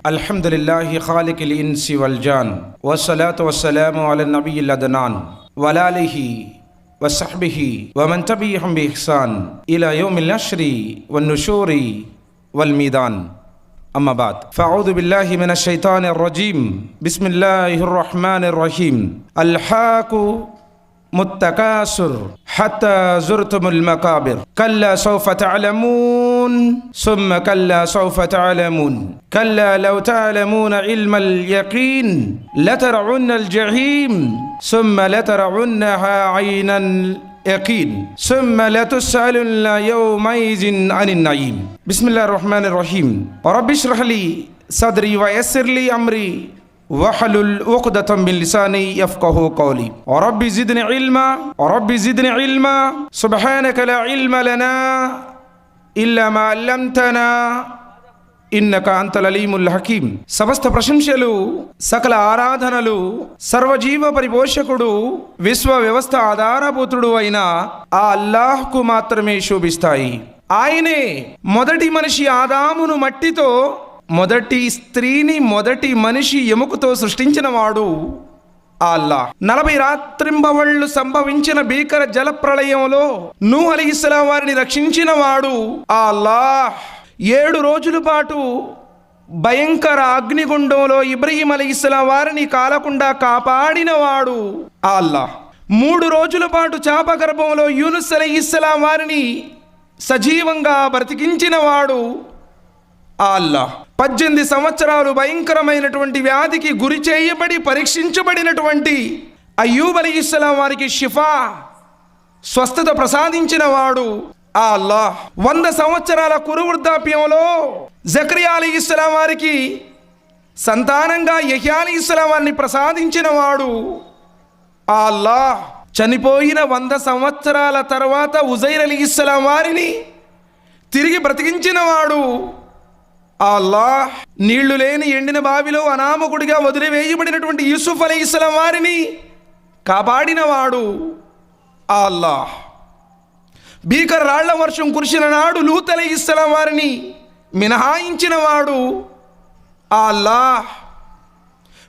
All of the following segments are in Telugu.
అల్హమ్దులిల్లాహి ఖాలికిల్ ఇన్సి వల్ జాన్ వస్సలాతు వస్సలాము అలా నబియ్యిల్ అద్నాన్ వలాలిహి వసహ్బిహి వమన్ తబిఅహుం బిఇహ్సాన్ ఇలా యౌమిల్ నష్రి వన్నుషూరి వల్ మీదాన్. అమ్మా బాద్, ఫఅఊదు బిల్లాహి మినష్ షైతానిర్ రజీం. బిస్మిల్లాహిర్ రహ్మానిర్ రహీం. అల్హాకు ముత్తకాసుర్ హత్తా జుర్తుముల్ మకాబిర్ కల్లా సౌఫ తఅలమూన్ సుమ్మ కల్లా సౌఫ తఅలమూన్ కల్లా లౌ తఅలమూన ఇల్మల్ యకీన్ లతరఉన్నల్ జహీం సుమ్మ లతరఉన్నహా ఐనల్ యకీన్ సుమ్మ లతుస్అలున్న యౌమైజిన్ అనిన్ నయీం. బిస్మిల్లాహిర్ రహ్మానిర్ రహీం. రబ్బి ఇష్రహ్ లీ సద్రీ వయస్సిర్ లీ అమ్రీ వహలుల్ ఉఖ్దతం మిన్ లిసానీ యఫ్కహూ కౌలీ. రబ్బి జిద్ని ఇల్మా సుబ్హానక లా ఇల్మ లనా ఇల్లా మా అల్లమ్తనా ఇన్నక అంతల్ అలీముల్ హకీం. సమస్త ప్రశంసలు, సకల ఆరాధనలు సర్వజీవ పరిపోషకుడు, విశ్వ వ్యవస్థ ఆధారభూతుడు అయిన ఆ అల్లాహ్కు మాత్రమే శోభిస్తాయి. ఆయనే మొదటి మనిషి ఆదామును మట్టితో, మొదటి స్త్రీని మొదటి మనిషి ఎముకతో సృష్టించిన వాడు ఆ అల్లాహ్. 40 రాత్రింబవళ్లు సంభవించిన భీకర జల ప్రళయంలో నూహ్ అలైహిస్సలాం వారిని రక్షించిన వాడు ఆ అల్లాహ్. 7 రోజుల పాటు భయంకర అగ్నిగుండంలో ఇబ్రహీం అలైహిస్సలాం వారిని కాలకుండా కాపాడిన వాడు ఆ అల్లాహ్. 3 రోజుల పాటు చాప గర్భంలో యూనుస్ అలైహిస్సలాం వారిని సజీవంగా బ్రతికించిన వాడు ఆ అల్లాహ్. 18 సంవత్సరాలు భయంకరమైనటువంటి వ్యాధికి గురి చేయబడి పరీక్షించబడినటువంటి అయ్యూబ్ అలైహిస్సలాం వారికి షిఫా, స్వస్థత ప్రసాదించిన వాడు ఆ అల్లాహ్. 100 సంవత్సరాల కురు వృద్ధాప్యంలో జకరియా అలైహిస్సలాం వారికి సంతానంగా యహ్యా అలైహిస్సలాం వారిని ప్రసాదించిన వాడు ఆ అల్లాహ్. చనిపోయిన 100 సంవత్సరాల తర్వాత ఉజైర్ అలైహిస్సలాం వారిని తిరిగి బ్రతికించిన వాడు ఆ అల్లాహ్. నీళ్లు లేని ఎండిన బావిలో అనామకుడిగా వదిలివేయబడినటువంటి యూసుఫ్ అలైహిస్సలాం వారిని కాపాడిన వాడు ఆ అల్లాహ్. భీకర రాళ్ల వర్షం కురిసిన నాడు లూత్ అలైహిస్సలాం వారిని మినహాయించిన వాడు ఆ అల్లాహ్.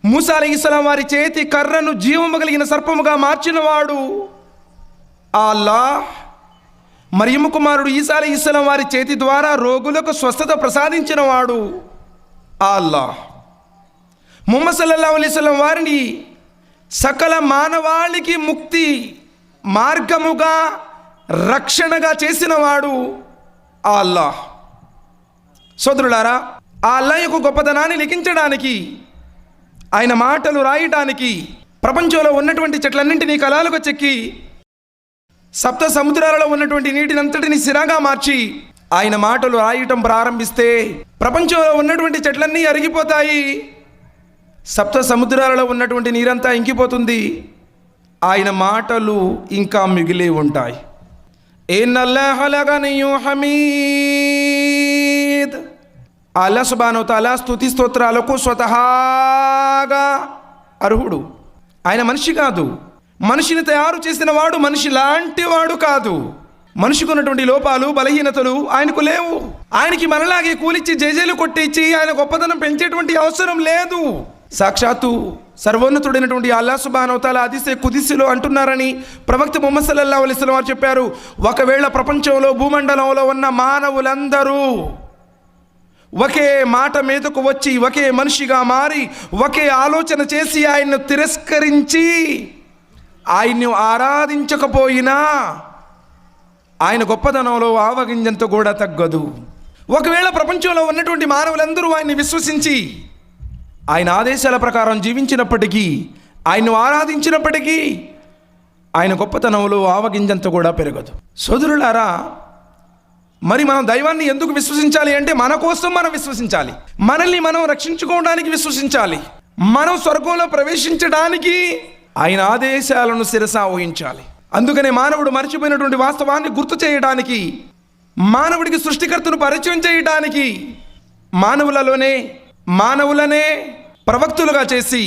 మూసా అలైహిస్సలాం వారి చేతి కర్రను జీవము కలిగిన సర్పముగా మార్చిన వాడు ఆ అల్లాహ్. మరియమ్మ కుమారుడు ఈసా అలైహిస్సలాం వారి చేతి ద్వారా రోగులకు స్వస్థత ప్రసాదించిన వాడు ఆ అల్లాహ్. ముహమ్మద్ సల్లల్లాహు అలైహి వసల్లం వారిని సకల మానవాళికి ముక్తి మార్గముగా, రక్షణగా చేసిన వాడు ఆ అల్లాహ్. సోదరులారా, ఆ అల్లాహ్ యొక్క గొప్పతనాన్ని లిఖించడానికి, ఆయన మాటలు రాయటానికి ప్రపంచంలో ఉన్నటువంటి చెట్లన్నింటినీ కలాలుగా చెక్కి సప్త సముద్రాలలో ఉన్నటువంటి నీటినంతటిని సిరాగా మార్చి ఆయన మాటలు రాయటం ప్రారంభిస్తే ప్రపంచంలో ఉన్నటువంటి చెట్లన్నీ అరిగిపోతాయి, సప్త సముద్రాలలో ఉన్నటువంటి నీరంతా ఇంకిపోతుంది, ఆయన మాటలు ఇంకా మిగిలే ఉంటాయి. ఇన్నల్లాహ లగనియ్యుం హమీద్. అల్లాహ్ సుబ్హానహు వ తఆలా స్తుతి స్తోత్రాలకు స్వతహాగా అర్హుడు. ఆయన మనిషి కాదు, మనిషిని తయారు చేసిన వాడు మనిషి లాంటి వాడు కాదు. మనిషికి ఉన్నటువంటి లోపాలు, బలహీనతలు ఆయనకు లేవు. ఆయనకి మనలాగే కూలిచ్చి జేజేలు కొట్టించి ఆయన గొప్పతనం పెంచేటువంటి అవసరం లేదు. సాక్షాత్తు సర్వోన్నతుడైనటువంటి అల్లాహ్ సుబ్హానహు వ తఆలా హదీసే కుదిస్లో అంటున్నారని ప్రవక్త ముహమ్మద్ సల్లల్లాహు అలైహి వసల్లం వారు చెప్పారు. ఒకవేళ ప్రపంచంలో భూమండలంలో ఉన్న మానవులందరూ ఒకే మాట మీదకు వచ్చి ఒకే మనిషిగా మారి ఒకే ఆలోచన చేసి ఆయన్ను తిరస్కరించి ఆయన్ను ఆరాధించకపోయినా ఆయన గొప్పతనంలో ఆవగింజంత కూడా తగ్గదు. ఒకవేళ ప్రపంచంలో ఉన్నటువంటి మానవులందరూ ఆయన్ని విశ్వసించి ఆయన ఆదేశాల ప్రకారం జీవించినప్పటికీ, ఆయన్ను ఆరాధించినప్పటికీ ఆయన గొప్పతనంలో ఆవగింజంత కూడా పెరగదు. సోదరులారా, మరి మనం దైవాన్ని ఎందుకు విశ్వసించాలి అంటే మన కోసం మనం విశ్వసించాలి, మనల్ని మనం రక్షించుకోవడానికి విశ్వసించాలి, మనం స్వర్గంలో ప్రవేశించడానికి ఆయన ఆదేశాలను శిరసా ఊహించాలి. అందుకనే మానవుడు మర్చిపోయినటువంటి వాస్తవాన్ని గుర్తు చేయడానికి, మానవుడికి సృష్టికర్తను పరిచయం చేయడానికి మానవులనే ప్రవక్తులుగా చేసి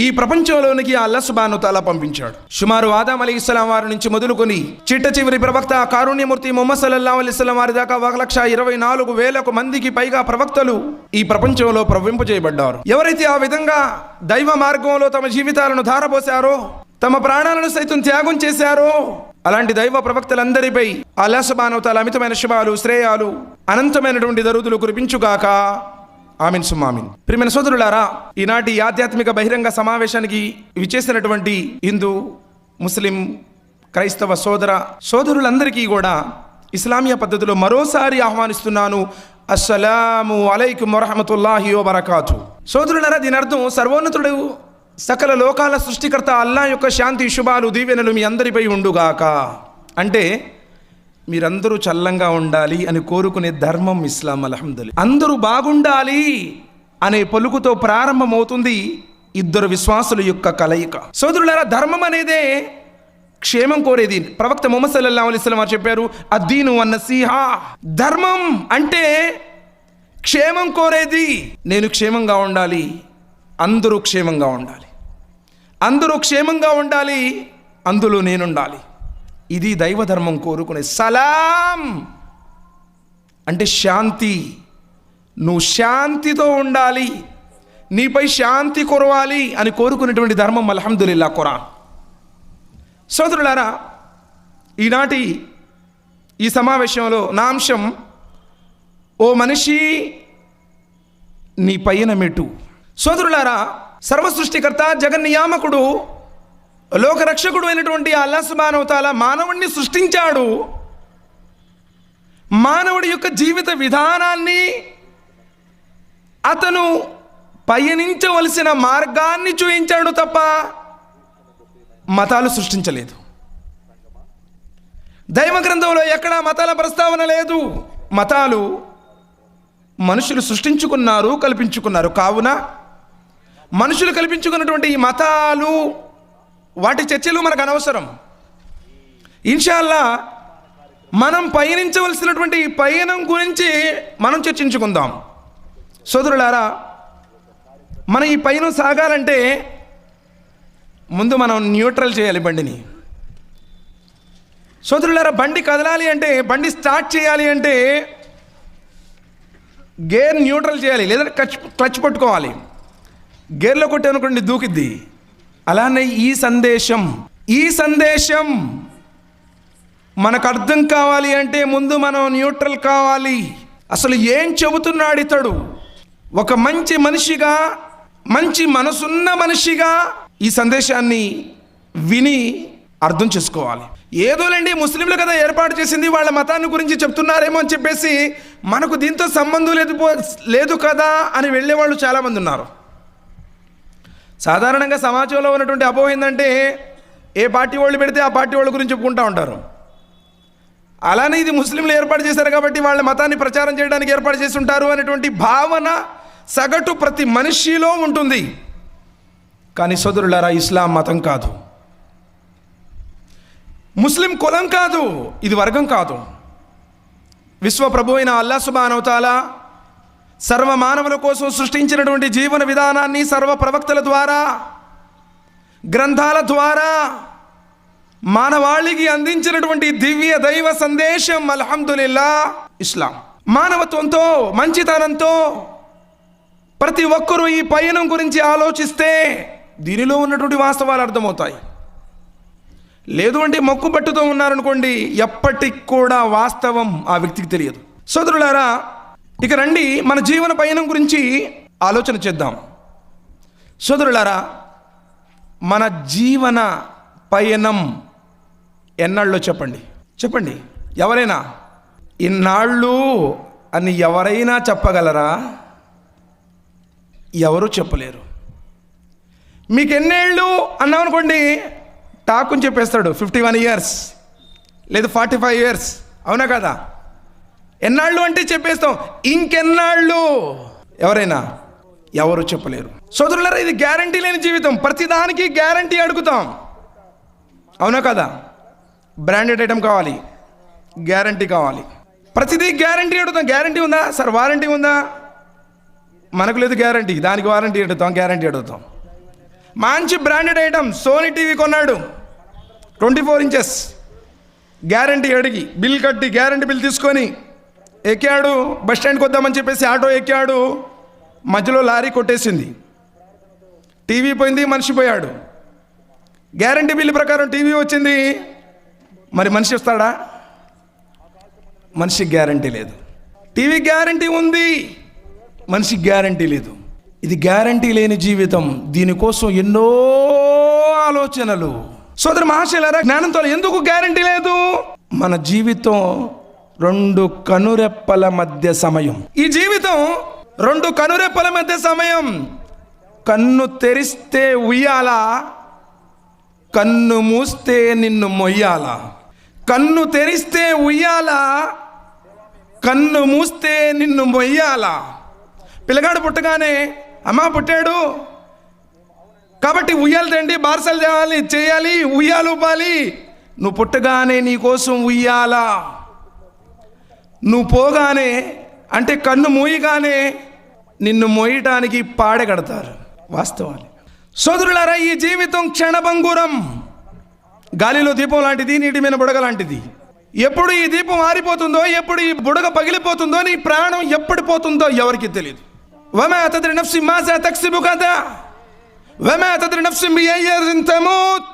ఈ ప్రపంచంలోనికి అల్లాహ్ సుబ్హానహు తఆలా పంపించాడు. సుమారు ఆదం అలైహిస్సలాం వారి నుంచి మొదలుకొని చిట్ట చివరి ప్రవక్త కారుణ్యమూర్తి ముహమ్మద్ సల్లల్లాహు అలైహి వసల్లం వారి దాకా 1,24,000 మందికి పైగా ప్రవక్తలు ఈ ప్రపంచంలో ప్రవహింపజేయబడ్డారు. ఎవరైతే ఆ విధంగా దైవ మార్గంలో తమ జీవితాలను ధారపోశారో, తమ ప్రాణాలను సైతం త్యాగం చేశారో, అలాంటి దైవ ప్రవక్తలందరిపై అల్లాహ్ సుబ్హానహు తఆలా అమితమైన శుభాలు, శ్రేయాలు, అనంతమైనటువంటి దరుదులు కురిపించుగాక. ఆమీన్ సుమ్మా ఆమీన్. ప్రియమైన సోదరులారా, ఈనాటి ఆధ్యాత్మిక బహిరంగ సమావేశానికి విచ్చేసినటువంటి హిందూ, ముస్లిం, క్రైస్తవ సోదరులందరికీ కూడా ఇస్లామీయ పద్ధతిలో మరోసారి ఆహ్వానిస్తున్నాను. అస్సలాము అలైకుం వరహమతుల్లాహి వబరకాతు. సోదరులారా, దీని అర్థం సర్వోన్నతుడు సకల లోకాల సృష్టికర్త అల్లాహ్ యొక్క శాంతి, శుభాలు, దీవెనలు మీ అందరిపై ఉండుగాక. అంటే మీరందరూ చల్లంగా ఉండాలి అని కోరుకునే ధర్మం ఇస్లాం. అల్హమ్దులిల్లాహ్. అందరూ బాగుండాలి అనే పలుకుతో ప్రారంభమవుతుంది ఇద్దరు విశ్వాసుల యొక్క కలయిక. సోదరులారా, ధర్మం అనేదే క్షేమం కోరేది. ప్రవక్త ముహమ్మద్ సల్లల్లాహు అలైహి వసల్లం వారు చెప్పారు, అద్దీను అన్నసీహా. ధర్మం అంటే క్షేమం కోరేది. నేను క్షేమంగా ఉండాలి, అందరూ క్షేమంగా ఉండాలి, అందరూ క్షేమంగా ఉండాలి, అందులో నేనుండాలి. ఇది దైవ ధర్మం కోరుకునే. సలాం అంటే శాంతి. నువ్వు శాంతితో ఉండాలి, నీపై శాంతి కురవాలి అని కోరుకునేటువంటి ధర్మం అల్హమ్దులిల్లాహ్ ఖురాన్. సోదరులారా, ఈనాటి ఈ సమావేశంలో నా అంశం, ఓ మనిషి నీ పైన మెట్టు. సోదరులారా, సర్వసృష్టికర్త, జగన్నియామకుడు, లోకరక్షకుడు అయినటువంటి అల్లాహ్ సుబ్హానహు తఆలా మానవుడిని సృష్టించాడు. మానవుడి యొక్క జీవిత విధానాన్ని, అతను పయనించవలసిన మార్గాన్ని చూపించాడు తప్ప మతాలు సృష్టించలేదు. దైవ గ్రంథంలో ఎక్కడా మతాల ప్రస్తావన లేదు. మతాలు మనుషులు సృష్టించుకున్నారు, కల్పించుకున్నారు. కావున మనుషులు కల్పించుకున్నటువంటి ఈ మతాలు, వాటి చర్చలు మనకు అనవసరం. ఇన్షాల్లా మనం పయనించవలసినటువంటి పయనం గురించి మనం చర్చించుకుందాం. సోదరులారా, మన ఈ పయనం సాగాలంటే ముందు మనం న్యూట్రల్ చేయాలి బండిని. సోదరులారా, బండి కదలాలి అంటే, బండి స్టార్ట్ చేయాలి అంటే గేర్ న్యూట్రల్ చేయాలి, లేదా క్లచ్ పట్టుకోవాలి. గేర్లో కొట్టానుకోండి దూకిద్ది. అలానే ఈ సందేశం మనకు అర్థం కావాలి అంటే ముందు మనం న్యూట్రల్ కావాలి. అసలు ఏం చెబుతున్నాడు ఇతడు? ఒక మంచి మనిషిగా, మంచి మనసున్న మనిషిగా ఈ సందేశాన్ని విని అర్థం చేసుకోవాలి. ఏదోలేండి, ముస్లింలు కదా ఏర్పాటు చేసింది, వాళ్ళ మతాన్ని గురించి చెప్తున్నారేమో అని చెప్పేసి మనకు దీంతో సంబంధం లేదు కదా అని వెళ్ళేవాళ్ళు చాలామంది ఉన్నారు. సాధారణంగా సమాజంలో ఉన్నటువంటి అపోహ ఏంటంటే, ఏ పార్టీ వాళ్ళు పెడితే ఆ పార్టీ వాళ్ళ గురించి చెప్పుకుంటూ ఉంటారు. అలానే ఇది ముస్లింలు ఏర్పాటు చేశారు కాబట్టి వాళ్ళ మతాన్ని ప్రచారం చేయడానికి ఏర్పాటు చేసి ఉంటారు అనేటువంటి భావన సగటు ప్రతి మనిషిలో ఉంటుంది. కానీ సోదరులారా, ఇస్లాం మతం కాదు, ముస్లిం కులం కాదు, ఇది వర్గం కాదు. విశ్వ ప్రభు అయిన అల్లాహ్ సుబ్హానహు తఆలా సర్వ మానవుల కోసం సృష్టించినటువంటి జీవన విధానాన్ని సర్వ ప్రవక్తల ద్వారా, గ్రంథాల ద్వారా మానవాళికి అందించినటువంటి దివ్య దైవ సందేశం అల్హమ్దులిల్లాహ్ ఇస్లాం. మానవత్వంతో, మంచితనంతో ప్రతి ఒక్కరూ ఈ పయనం గురించి ఆలోచిస్తే దీనిలో ఉన్నటువంటి వాస్తవాలు అర్థమవుతాయి. లేదు అంటే మొక్కుబట్టుతో ఉన్నారనుకోండి, ఎప్పటికి కూడా వాస్తవం ఆ వ్యక్తికి తెలియదు. సోదరులారా, ఇక రండి మన జీవన పయనం గురించి ఆలోచన చేద్దాం. సోదరులారా, మన జీవన పయనం ఎన్నాళ్ళో చెప్పండి. ఎవరైనా ఇన్నాళ్ళు అని ఎవరైనా చెప్పగలరా? ఎవరు చెప్పలేరు. మీకు ఎన్నేళ్ళు అన్నామనుకోండి, టాకుని చెప్పేస్తాడు 51 years లేదు 45 years. అవునా కదా? ఎన్నాళ్ళు అంటే చెప్పేస్తాం. ఇంకెన్నాళ్ళు ఎవరైనా ఎవరు చెప్పలేరు. సోదరులారా, ఇది గ్యారంటీ లేని జీవితం. ప్రతిదానికి గ్యారంటీ అడుగుతాం. అవునా కదా? బ్రాండెడ్ ఐటమ్ కావాలి, గ్యారంటీ కావాలి. ప్రతిదీ గ్యారంటీ అడుగుతాం. గ్యారంటీ ఉందా సార్? వారంటీ ఉందా? మనకు లేదు గ్యారంటీ, దానికి వారంటీ అడుగుతాం, గ్యారంటీ అడుగుతాం. మంచి బ్రాండెడ్ ఐటమ్ సోనీ టీవీ కొన్నాడు, 24 inches, గ్యారంటీ అడిగి బిల్ కట్టి గ్యారంటీ బిల్ తీసుకొని ఎక్కాడు. బస్ స్టాండ్కి వద్దామని చెప్పేసి ఆటో ఎక్కాడు, మధ్యలో లారీ కొట్టేసింది, టీవీ పోయింది, మనిషి పోయాడు. గ్యారంటీ బిల్ ప్రకారం టీవీ వచ్చింది, మరి మనిషి వస్తాడా? మనిషికి గ్యారంటీ లేదు. టీవీ గ్యారంటీ ఉంది, మనిషికి గ్యారంటీ లేదు. ఇది గ్యారంటీ లేని జీవితం. దీనికోసం ఎన్నో ఆలోచనలు. సోదర మహాశయులారా, జ్ఞానంతో ఎందుకు గ్యారంటీ లేదు? మన జీవితం 2 కనురెప్పల మధ్య సమయం. ఈ జీవితం 2 కనురెప్పల మధ్య సమయం. కన్ను తెరిస్తే ఉయ్యాల, కన్ను మూస్తే నిన్ను మొయ్యాల. కన్ను తెరిస్తే ఉయ్యాల, కన్ను మూస్తే నిన్ను మొయ్యాల. పిల్లగాడు పుట్టగానే అమ్మ పుట్టాడు కాబట్టి ఉయ్యాలు తండి, బార్సలు చేయాలి, ఉయ్యాలు ఊపాలి. నువ్వు పుట్టగానే నీ కోసం ఉయ్యాల, నువ్వు పోగానే అంటే కన్ను మూయగానే నిన్ను మోయటానికి పాడె కడతారు. వాస్తవాలు సోదరులారా, ఈ జీవితం క్షణభంగురం. గాలిలో దీపం లాంటిది, నీటి మీద బుడగ లాంటిది. ఎప్పుడు ఈ దీపం ఆరిపోతుందో, ఎప్పుడు ఈ బుడగ పగిలిపోతుందో, నీ ప్రాణం ఎప్పుడు పోతుందో ఎవరికి తెలియదు. వమా తద్రి నఫ్సి మాజా తక్సిబు గదా వమా తద్రి నఫ్సి బిఅయ్యిన్ తమూత్.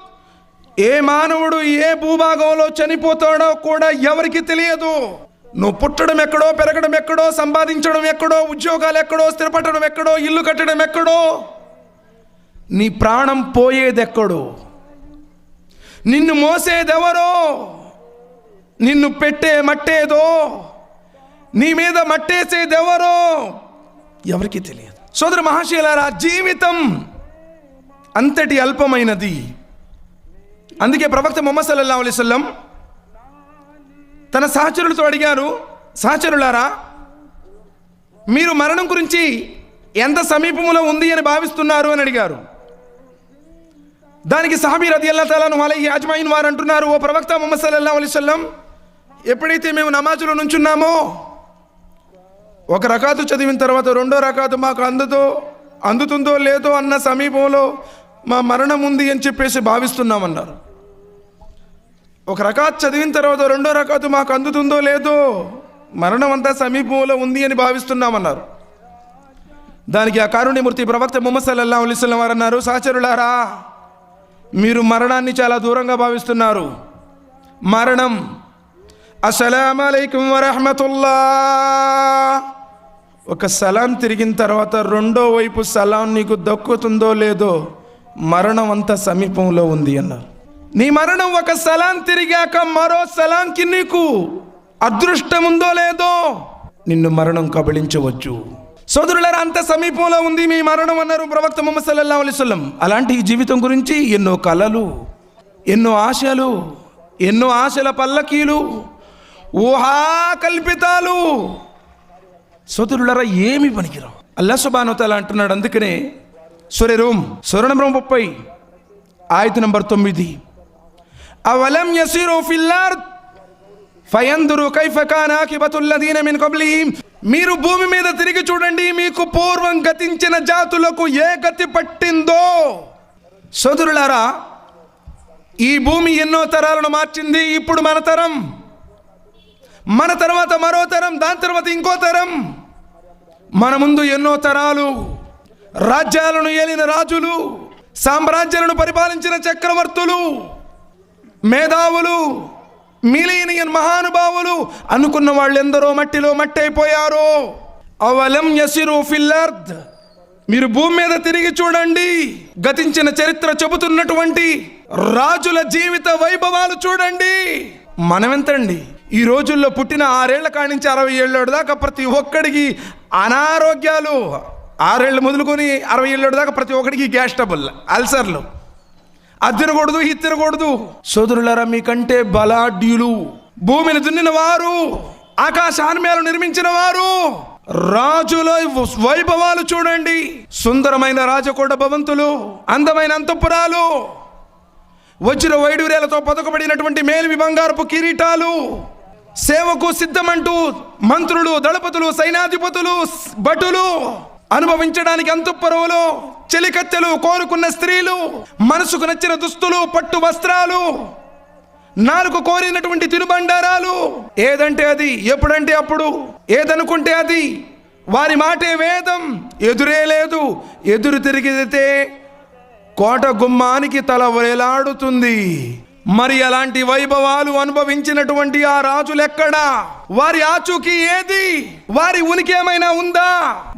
ఏ మానవుడు ఏ భూభాగంలో చనిపోతాడో కూడా ఎవరికి తెలియదు. నువ్వు పుట్టడం ఎక్కడో, పెరగడం ఎక్కడో, సంపాదించడం ఎక్కడో, ఉద్యోగాలు ఎక్కడో, స్థిరపడడం ఎక్కడో, ఇల్లు కట్టడం ఎక్కడో, నీ ప్రాణం పోయేదెక్కడో. నిన్ను మోసేదెవరో, నిన్ను పెట్టే మట్టేదో, నీ మీద మట్టేసేదెవరో ఎవరికి తెలియదు. సోదర మహాశయులారా, జీవితం అంతటి అల్పమైనది. అందుకే ప్రవక్త ముహమ్మద్ సల్లల్లాహు అలైహి వసల్లం తన సహచరులతో అడిగారు, సహచరులారా, మీరు మరణం గురించి ఎంత సమీపంలో ఉంది అని భావిస్తున్నారు అని అడిగారు. దానికి సహాబీ రదియల్లాహు తఆలా అలైహి అజ్మঈన్ వారు అంటున్నారు, ఓ ప్రవక్త ముహమ్మద్ సల్లల్లాహు అలైహి వసల్లం, ఎప్పుడైతే మేము నమాజులో నుంచున్నామో, ఒక రకాతు చదివిన తర్వాత 2వ రకాతు మాకు అందుతుందో లేదో అన్న సమీపంలో మా మరణం ఉంది అని చెప్పేసి భావిస్తున్నామన్నారు. ఒక రకాత్ చదివిన తర్వాత 2వ రకాతు మాకు అందుతుందో లేదో, మరణం అంతా సమీపంలో ఉంది అని భావిస్తున్నామన్నారు. దానికి ఆ కారుణ్యమూర్తి ప్రవక్త ముహమ్మద్ సల్లల్లాహు అలైహి వసల్లం వారు అన్నారు, సహచరులారా, మీరు మరణాన్ని చాలా దూరంగా భావిస్తున్నారు. మరణం అస్సలాము అలైకుం వరహ్మతుల్లాహ్, ఒక సలాం తిరిగిన తర్వాత 2వ వైపు సలాం నీకు దక్కుతుందో లేదో, మరణం అంత సమీపంలో ఉంది అన్నారు. నీ మరణం ఒక సలాం తిరిగాక మరో సలాంకి నీకు అదృష్టం ఉందో లేదో, నిన్ను మరణం కబళించవచ్చు. సోదరులారా, అంత సమీపంలో ఉంది మీ మరణం అన్నారు ప్రవక్త ముహమ్మద్ సల్లల్లాహు అలైహి వసల్లం. అలాంటి ఈ జీవితం గురించి ఎన్నో కలలు, ఎన్నో ఆశలు, ఎన్నో ఆశల పల్లకీలు, ఊహా కల్పితాలు. సోదరులారా, ఏమి పనికిరావు. అల్లాహ్ సుబ్హానహు వ తఆలా అంటున్నాడు. అందుకనే సూర రూమ్ సూర నంబర్ 30 ఆయత నంబర్ 9, అవలం యసిరు ఫిల్ అర్ద్ ఫయందురు కైఫ కాన ఆకిబతుల్ లదీన మిన్ కబ్లిహిం. మీరు భూమి మీద తిరిగి చూడండి, మీకు పూర్వం గతించిన జాతులకు ఏ గతి పట్టిందో. సోదరులారా, ఈ భూమి ఎన్నో తరాలను మార్చింది. ఇప్పుడు మన తరం, మన తర్వాత మరో తరం, దాని తర్వాత ఇంకో తరం, మన ముందు ఎన్నో తరాలు. రాజ్యాలను ఏలిన రాజులు, సామ్రాజ్యాలను పరిపాలించిన చక్రవర్తులు, మేధావులు, మిలీనియన్ మహానుభావులు అనుకున్న వాళ్ళెందరో మట్టిలో మట్టయిపోయారు. అవలం యసిరు ఫిల్ అర్ద్, మీరు భూమి మీద తిరిగి చూడండి, గతించిన చరిత్ర చెబుతున్నటువంటి రాజుల జీవిత వైభవాలు చూడండి. మనమెంతండి ఈ రోజుల్లో పుట్టిన 6 ఏళ్ల కాడి నుంచి 60 ఏళ్ళ దాకా ప్రతి ఒక్కడికి అనారోగ్యాలు, 6 ఏళ్ళు మొదలుకొని 60 ఏళ్ళ దాకా ప్రతి ఒక్కడికి గ్యాస్ ట్రబుల్, అల్సర్లు, అది తినకూడదు, ఇది తినకూడదు. సోదరులారా, మీకంటే బలాఢ్యులు, భూమిని దున్నిన వారు, ఆకాశాన్మేలు నిర్మించిన వారు, రాజుల వైభవాలు చూడండి. సుందరమైన రాజకోట భవంతులు, అందమైన అంతఃపురాలు, వజ్ర వైడూర్యాలతో పదకబడినటువంటి మేలిమి బంగారపు కిరీటాలు, సేవకు సిద్ధమంటూ మంత్రులు, దళపతులు, సైన్యాధిపతులు, భటులు, అనుభవించడానికి అంతఃపురంలో చెలికత్తెలు, కోరుకున్న స్త్రీలు, మనసుకు నచ్చిన దుస్తులు, పట్టు వస్త్రాలు, నాలుగు కోరినటువంటి తినుబండారాలు, ఏదంటే అది, ఎప్పుడంటే అప్పుడు, ఏదనుకుంటే అది, వారి మాటే వేదం, ఎదురే లేదు, ఎదురు తిరిగితే కోట గుమ్మానికి తల వేలాడుతుంది. మరి అలాంటి వైభవాలు అనుభవించినటువంటి ఆ రాజులెక్కడా? వారి ఆచూకీ ఏది? వారి ఉనికి ఏమైనా ఉందా?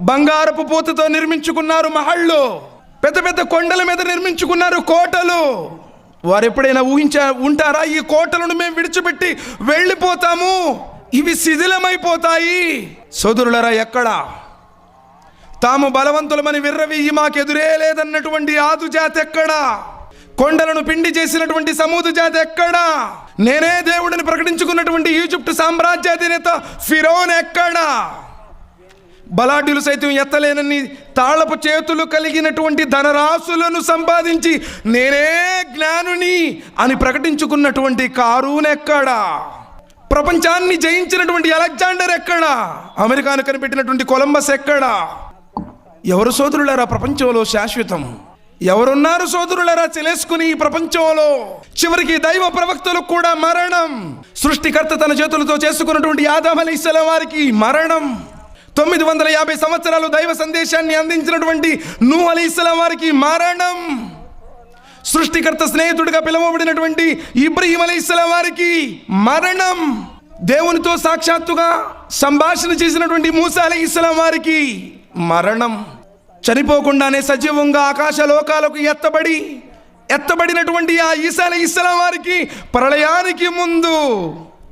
బంగారపు పూతతో నిర్మించుకున్నారు మహళ్ళు, పెద్ద పెద్ద కొండల మీద నిర్మించుకున్నారు కోటలు. వారు ఎప్పుడైనా ఉంటారా? ఈ కోటలను మేము విడిచిపెట్టి వెళ్ళిపోతాము, ఇవి శిథిలమైపోతాయి. సోదరులరా, ఎక్కడా? తాము బలవంతులమని విర్రవీయి మాకెదురే లేదన్నటువంటి ఆదు జాతి ఎక్కడా? కొండలను పిండి చేసినటువంటి సమూదు జాతి ఎక్కడా? నేనే దేవుడిని ప్రకటించుకున్నటువంటి ఈజిప్ట్ సామ్రాజ్యాధినేత ఫిరోన్ ఎక్కడా? బలాఢ్యులు సైతం ఎత్తలేనన్ని తాళపు చేతులు కలిగినటువంటి ధనరాశులను సంపాదించి నేనే జ్ఞానుని అని ప్రకటించుకున్నటువంటి కారూన్ ఎక్కడా? ప్రపంచాన్ని జయించినటువంటి అలెగ్జాండర్ ఎక్కడా? అమెరికాను కనిపెట్టినటువంటి కొలంబస్ ఎక్కడా? ఎవరు సోదరులారా ప్రపంచంలో శాశ్వతం? ఎవరున్నారు సోదరులారా చెలేసుకుని ఈ ప్రపంచంలో? చివరికి దైవ ప్రవక్తలకు కూడా మరణం. సృష్టికర్త తన చేతులతో చేసుకున్నటువంటి ఆదం అలైహిస్సలాం వారికి మరణం. 950 సంవత్సరాలు దైవ సందేశాన్ని అందించినటువంటి నూహ్ అలైహిస్సలాం వారికి మరణం. సృష్టికర్త స్నేహితుడిగా పిలువబడినటువంటి ఇబ్రహీం అలైహిస్సలాం వారికి మరణం. దేవునితో సాక్షాత్తుగా సంభాషణ చేసినటువంటి మూసా అలైహిస్సలాం వారికి మరణం. చనిపోకుండానే సజీవంగా ఆకాశ లోకాలకు ఎత్తబడినటువంటి ఆ ఈసా అలైహిస్సలాం వారికి ప్రళయానికి ముందు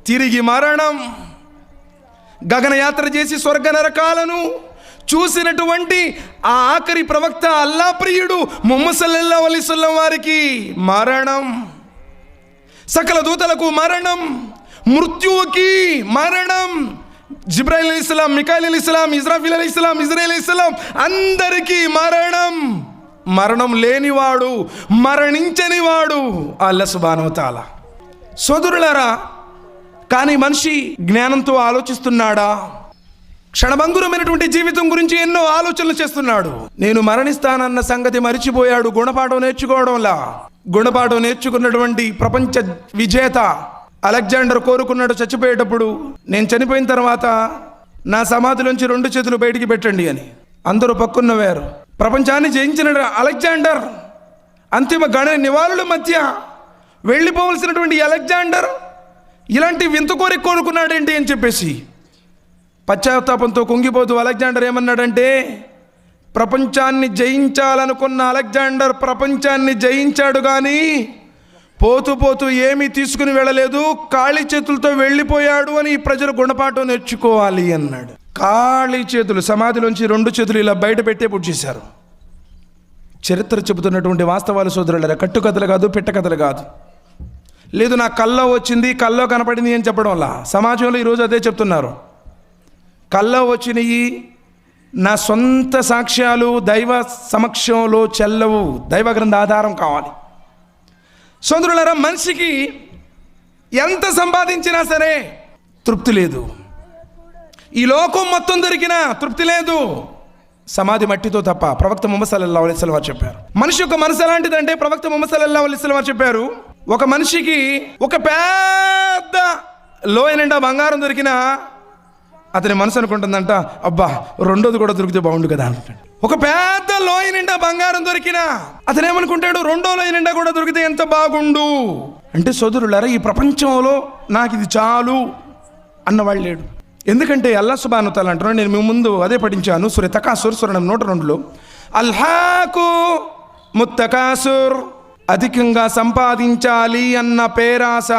తిరిగి మరణం. గగనయాత్ర చేసి స్వర్గ నరకాలను చూసినటువంటి ఆ ఆఖరి ప్రవక్త అల్లా ప్రియుడు ముహమ్మద్ సల్లల్లాహు అలైహి వసల్లం వారికి మరణం. సకల దూతలకు మరణం, మృత్యువుకి మరణం. జిబ్రాయిల్ అలైహిస్సలాం, మికాయిల్ అలైహిస్సలాం, ఇజ్రాఫీల్ అలైహిస్సలాం, ఇజ్రాయిల్ అలైహిస్సలాం అందరికీ మరణం. మరణం లేనివాడు, మరణించనివాడు అల్లాహ్ సుబ్హానహు వ తఆలా. సోదరులారా, కానీ మనిషి జ్ఞానంతో ఆలోచిస్తున్నాడా? క్షణభంగురమైనటువంటి జీవితం గురించి ఎన్నో ఆలోచనలు చేస్తున్నాడు. నేను మరణిస్తానన్న సంగతి మరిచిపోయాడు గుణపాఠం నేర్చుకోవడంలా. గుణపాఠం నేర్చుకున్నటువంటి ప్రపంచ విజేత అలెగ్జాండర్ కోరుకున్నాడు చచ్చిపోయేటప్పుడు, నేను చనిపోయిన తర్వాత నా సమాధిలోంచి 2 చేతులు బయటికి పెట్టండి అని. అందరూ పక్కున్నవారు. ప్రపంచాన్ని జయించిన అలెగ్జాండర్ అంతిమ గణ నివాళుల మధ్య వెళ్ళిపోవలసినటువంటి అలెగ్జాండర్ ఇలాంటి వింత కోరిక కోరుకున్నాడేంటి అని చెప్పేసి పశ్చాత్తాపంతో కుంగిపోతూ అలెగ్జాండర్ ఏమన్నాడంటే, ప్రపంచాన్ని జయించాలనుకున్న అలెగ్జాండర్ ప్రపంచాన్ని జయించాడు కానీ పోతూ పోతూ ఏమీ తీసుకుని వెళ్ళలేదు, ఖాళీ చేతులతో వెళ్ళిపోయాడు అని ప్రజలు గుణపాఠం నేర్చుకోవాలి అన్నాడు. ఖాళీ చేతులు, సమాధిలోంచి 2 చేతులు ఇలా బయట పెట్టే పూర్తి చేశారు. చరిత్ర చెబుతున్నటువంటి వాస్తవాలు సోదరులారా, కట్టుకథలు కాదు, పెట్టకథలు కాదు. లేదు నా కల్లో వచ్చింది, కల్లో కనపడింది అని చెప్పడంలా. సమాజంలో ఈరోజు అదే చెప్తున్నారు. కల్లో వచ్చినవి నా సొంత సాక్ష్యాలు దైవ సమక్షంలో చెల్లవు, దైవ గ్రంథ ఆధారం కావాలి. సోదరులారా, మనిషికి ఎంత సంపాదించినా సరే తృప్తి లేదు. ఈ లోకం మొత్తం దొరికినా తృప్తి లేదు, సమాధి మట్టితో తప్ప. ప్రవక్త ముహమ్మద్ సల్లల్లాహు అలైహి వసల్లం వారు చెప్పారు. మనిషి యొక్క మనసు ఎలాంటిదంటే, ప్రవక్త ముహమ్మద్ సల్లల్లాహు అలైహి వసల్లం వారు చెప్పారు, ఒక మనిషికి ఒక పెద్ద లోయ నిండా బంగారం దొరికినా అతని మనసు అనుకుంటుందంట, అబ్బా 2వది కూడా దొరికితే బాగుండు కదా అంటాడు. ఒక పెద్ద లోయ నిండా బంగారం దొరికినా అతను ఏమనుకుంటాడు, 2వ లోయ నిండా కూడా దొరికితే ఎంత బాగుండు. అంటే సోదరులారా, ఈ ప్రపంచంలో నాకు ఇది చాలు అన్నవాళ్ళు లేడు. ఎందుకంటే అల్లాహ్ సుబ్హానహు వ తఆలా అంటున్నాడు, నేను మీ ముందు అదే పఠించాను సూర తకాసుర్ సూర 102లో, అల్హాకు ముత్తకాసుర్, అధికంగా సంపాదించాలి అన్న పేరాస,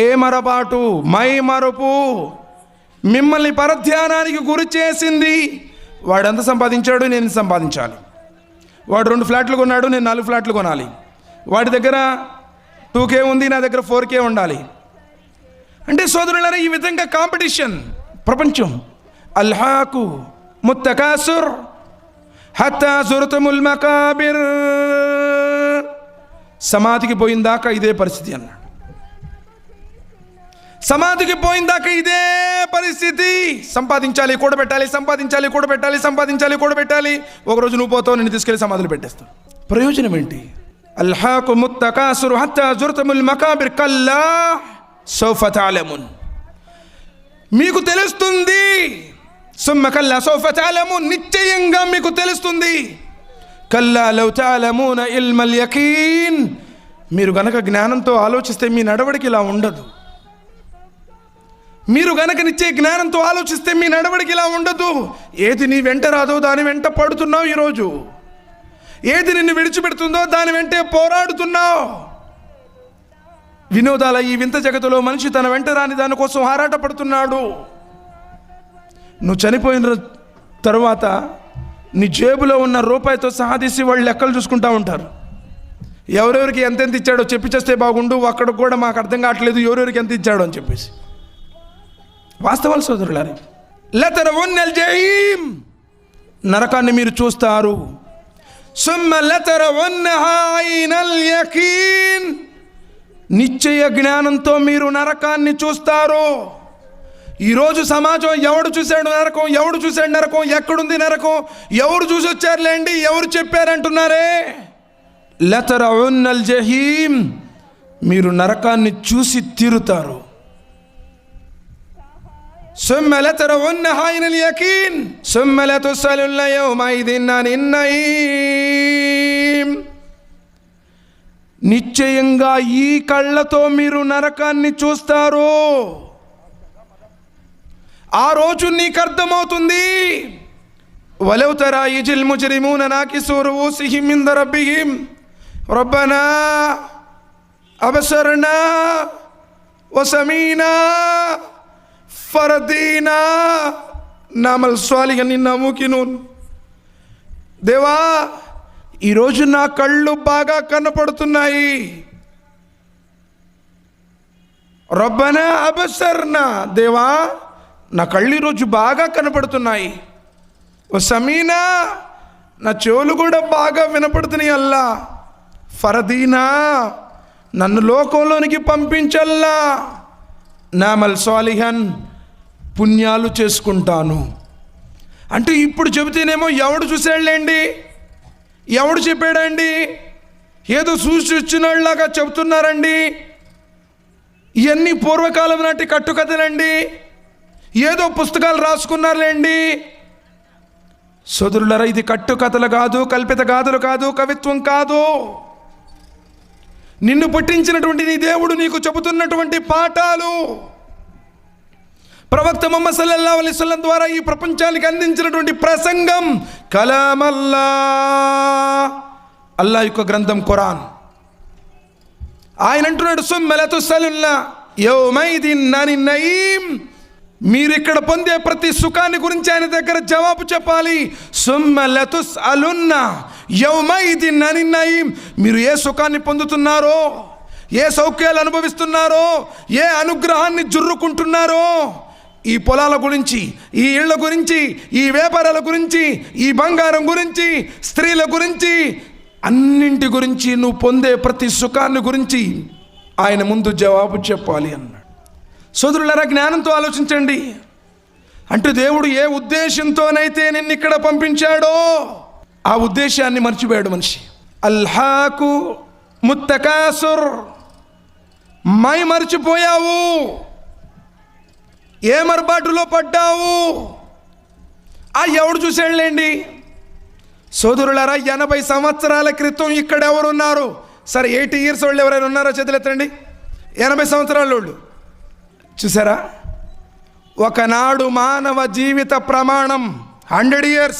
ఏమరపాటు, మైమరుపు మిమ్మల్ని పరధ్యానానికి గురి చేసింది. వాడు ఎంత సంపాదించాడు, నేను సంపాదించాలి. వాడు 2 ఫ్లాట్లు కొన్నాడు, నేను 4 ఫ్లాట్లు కొనాలి. వాడి దగ్గర 2K ఉంది, నా దగ్గర 4K ఉండాలి. అంటే సోదరులారా, ఈ విధంగా కాంపిటీషన్ ప్రపంచం. అల్హాకు ముత్తకాసుర్ హత్తా జుర్తుముల్ మకాబిర్, సమాధికి పోయిందాకా ఇదే పరిస్థితి అన్నాడు. సమాధికి పోయిందాక ఇదే పరిస్థితి. సంపాదించాలి, కూడబెట్టాలి. ఒకరోజు నువ్వు పోతావు, నిన్ను తీసుకెళ్లి సమాధులు పెట్టేస్తావు. ప్రయోజనం ఏంటి? అల్హాకుముత్ తకాసురు హత్తా జుర్తముల్ మకాబిర్ కల్లా సౌఫ తఅలమున్. మీకు తెలుస్తుంది, సుమ్మ కల్లా సౌఫ తఅలమున్, నిశ్చయంగా మీకు తెలుస్తుంది. కల్లా లౌ తఅలమూన ఇల్మల్ యకీన్, మీరు గనక జ్ఞానంతో ఆలోచిస్తే మీ నడవడికి ఇలా ఉండదు. మీరు గనక నిచ్చే జ్ఞానంతో ఆలోచిస్తే మీ నడవడికి ఇలా ఉండదు. ఏది నీ వెంట రాదో దాని వెంట పడుతున్నావు ఈరోజు. ఏది నిన్ను విడిచిపెడుతుందో దాని వెంటే పోరాడుతున్నావు. వినోదాల ఈ వింత జగతులో మనిషి తన వెంట రాని దానికోసం ఆరాటపడుతున్నాడు. నువ్వు చనిపోయిన తరువాత నీ జేబులో ఉన్న రూపాయితో సహా తీసి వాళ్ళు లెక్కలు చూసుకుంటూ ఉంటారు. ఎవరెవరికి ఎంతెంత ఇచ్చాడో చెప్పిచేస్తే బాగుండు, అక్కడ కూడా మాకు అర్థం కావట్లేదు ఎవరెవరికి ఎంత ఇచ్చాడో అని చెప్పేసి. వాస్తవాలు సోదరులారా, లతరవున్నల్ జహీమ్, నరకాన్ని మీరు చూస్తారు. సుమ్మ లతరవున్నహా ఐనల్ యకీన్, నిశ్చయ జ్ఞానంతో మీరు నరకాన్ని చూస్తారు. ఈరోజు సమాజం ఎవడు చూశాడు నరకం, ఎక్కడుంది నరకం, ఎవరు చూసి వచ్చారులేండి, ఎవరు చెప్పారంటున్నారే. లతరవున్నల్ జహీమ్, మీరు నరకాన్ని చూసి తీరుతారు. సుమ్మ లతరవున్నహా ఐనల్ యకీన్ సుమ్మ లతుస్అలున్న యౌమైదిన్ అనిన్ నయీమ్, నిశ్చయంగా ఈ కళ్ళతో మీరు నరకాన్ని చూస్తారు. ఆ రోజు నీకు అర్థమవుతుంది. వలౌ తరా యజిల్ ముజ్రిమూన నాకిసు రూసిహిం ఇంద రబ్బిహిం రబ్బనా అబసర్నా వసమీనా ఫరదీనా నామల్ స్వాలిహన్ ఇన్నా మూకినూన్. దేవా, ఈరోజు నా కళ్ళు బాగా కనపడుతున్నాయి. రబ్బనా అబసర్నా, దేవా నా కళ్ళు ఈరోజు బాగా కనపడుతున్నాయి. ఓ సమీనా, నా చెవులు కూడా బాగా వినపడుతున్నాయి. అల్లా ఫరదీనా, నన్ను లోకంలోనికి పంపించల్లా. నామల్ సాలిహన్, పుణ్యాలు చేసుకుంటాను. అంటే ఇప్పుడు చెబితేనేమో ఎవడు చూసాడులేండి, ఎవడు చెప్పాడండి, ఏదో చూసి వచ్చినలాగా చెబుతున్నారండి. ఇవన్నీ పూర్వకాలం నాటి కట్టుకథలండి, ఏదో పుస్తకాలు రాసుకున్నారులేండి. సోదరులారా, ఇది కట్టుకథలు కాదు, కల్పిత గాథలు కాదు, కవిత్వం కాదు. నిన్ను పుట్టించినటువంటి నీ దేవుడు నీకు చెబుతున్నటువంటి పాఠాలు. ప్రవక్త ముహమ్మద్ సల్లల్లాహు అలైహి వసల్లం ద్వారా ఈ ప్రపంచానికి అందించినటువంటి ప్రసంగం కలామల్లా, అల్లా యొక్క గ్రంథం ఖురాన్. ఆయన అంటున్నాడు, సుమ్మ లతుస్అలున్న యౌమైదిన్ అనిన్ నయీమ్, మీరు ఇక్కడ పొందే ప్రతి సుఖాన్ని గురించి ఆయన దగ్గర జవాబు చెప్పాలి. సుమ్మ లతుస్అలున్న యౌమైదిన్ అనిన్ నయీమ్, మీరు ఏ సుఖాన్ని పొందుతున్నారో, ఏ సౌఖ్యాలు అనుభవిస్తున్నారో, ఏ అనుగ్రహాన్ని జుర్రుకుంటున్నారో, ఈ పొలాల గురించి, ఈ ఇళ్ల గురించి, ఈ వ్యాపారాల గురించి, ఈ బంగారం గురించి, స్త్రీల గురించి, అన్నింటి గురించి, నువ్వు పొందే ప్రతి సుఖాన్ని గురించి ఆయన ముందు జవాబు చెప్పాలి అన్నాడు. సోదరులారా, జ్ఞానంతో ఆలోచించండి. అంటే దేవుడు ఏ ఉద్దేశంతోనైతే నిన్ను ఇక్కడ పంపించాడో ఆ ఉద్దేశాన్ని మర్చిపోయాడు మనిషి. అల్హాకు ముత్తకాసుర్, మై మర్చిపోయావు, ఏ మరబాటులో పడ్డావు. ఆ ఎవడు చూసాడులేండి. సోదరులారా, 80 సంవత్సరాల క్రితం ఇక్కడ ఎవరున్నారు? సరే, 80 years వాళ్ళు ఎవరైనా ఉన్నారో చేతులెత్తండి. 80 సంవత్సరాల వాళ్ళు చూసారా? ఒకనాడు మానవ జీవిత ప్రమాణం 100 years.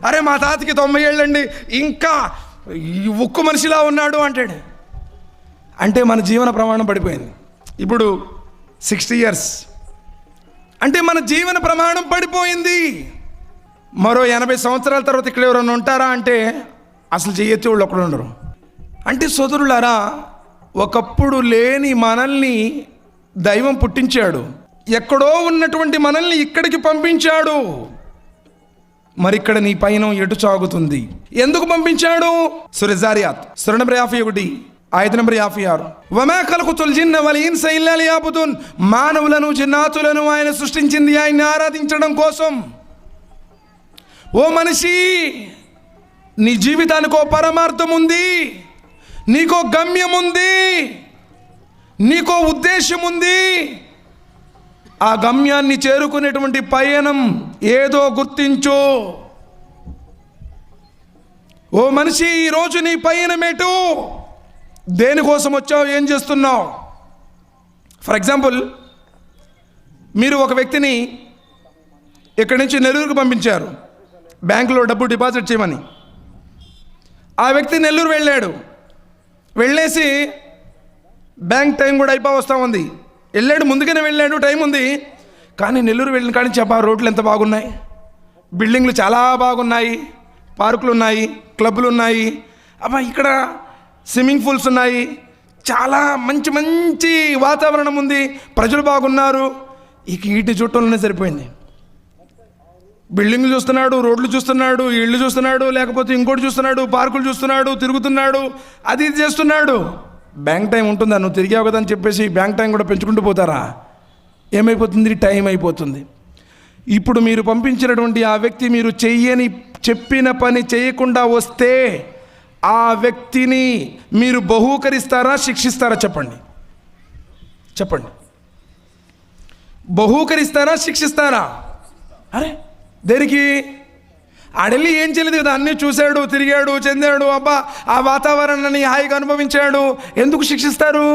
అరే మా తాతకి 90 ఏళ్ళండి, ఇంకా ఉక్కు మనిషిలా ఉన్నాడు అంటాడు. అంటే మన జీవన ప్రమాణం పడిపోయింది. ఇప్పుడు 60 years అంటే మన జీవన ప్రమాణం పడిపోయింది. మరో 80 సంవత్సరాల తర్వాత ఇక్కడ ఎవరైనా ఉంటారా అంటే అసలు చెయ్యొచ్చే వాళ్ళు ఒకడు ఉండరు. అంటే సోదరులారా, ఒకప్పుడు లేని మనల్ని దైవం పుట్టించాడు, ఎక్కడో ఉన్నటువంటి మనల్ని ఇక్కడికి పంపించాడు. మరి ఇక్కడ నీ పైన ఎటు సాగుతుంది? ఎందుకు పంపించాడు? సూరజారియాత్ 51 ఆయత నంబర్ 56. వమా ఖలఖతుల్ జిన్న వల్ ఇన్స ఇల్లా లియఅబుదున్. మానవులను జిన్నాతులను ఆయన సృష్టించింది ఆయన్ని ఆరాధించడం కోసం. ఓ మనిషి, నీ జీవితానికో పరమార్థం ఉంది, నీకో గమ్యం ఉంది, నీకో ఉద్దేశం ఉంది. ఆ గమ్యాన్ని చేరుకునేటువంటి పయనం ఏదో గుర్తించు. ఓ మనిషి, ఈరోజు నీ పయనమేటు? దేనికోసం వచ్చావు? ఏం చేస్తున్నావు? ఫర్ ఎగ్జాంపుల్, మీరు ఒక వ్యక్తిని ఇక్కడి నుంచి నెల్లూరుకు పంపించారు బ్యాంకులో డబ్బు డిపాజిట్ చేయమని. ఆ వ్యక్తి నెల్లూరు వెళ్ళాడు. వెళ్ళేసి బ్యాంక్ టైం కూడా వస్తూ ఉంది. వెళ్ళాడు, ముందుగానే వెళ్ళాడు, టైం ఉంది. కానీ నెల్లూరు వెళ్ళిన కాడి నుంచి రోడ్లు ఎంత బాగున్నాయి, బిల్డింగ్లు చాలా బాగున్నాయి, పార్కులు ఉన్నాయి, క్లబ్లు ఉన్నాయి, ఇక్కడ స్విమ్మింగ్ పూల్స్ ఉన్నాయి, చాలా మంచి మంచి వాతావరణం ఉంది, ప్రజలు బాగున్నారు. వీటి చుట్టూలోనే సరిపోయింది. బిల్డింగ్లు చూస్తున్నాడు, రోడ్లు చూస్తున్నాడు, ఇళ్ళు చూస్తున్నాడు, లేకపోతే ఇంకోటి చూస్తున్నాడు, పార్కులు చూస్తున్నాడు, తిరుగుతున్నాడు, అది ఇది చేస్తున్నాడు. బ్యాంక్ టైం ఉంటుందా? నువ్వు తిరిగావు కదా అని చెప్పేసి బ్యాంక్ టైం కూడా పెంచుకుంటూ పోతారా? ఏమైపోతుంది? టైం అయిపోతుంది. ఇప్పుడు మీరు పంపించినటువంటి ఆ వ్యక్తి మీరు చెప్పిన పని చేయకుండా వస్తే ఆ వ్యక్తిని మీరు బహూకరిస్తారా, శిక్షిస్తారా? చెప్పండి. బహూకరిస్తారా, శిక్షిస్తారా? అరే దేనికి? ఆడెళ్ళి ఏం చేయలేదు కదా, అన్నీ చూశాడు, తిరిగాడు, చెందాడు, ఆ వాతావరణాన్ని హాయిగా అనుభవించాడు. ఎందుకు శిక్షిస్తారు?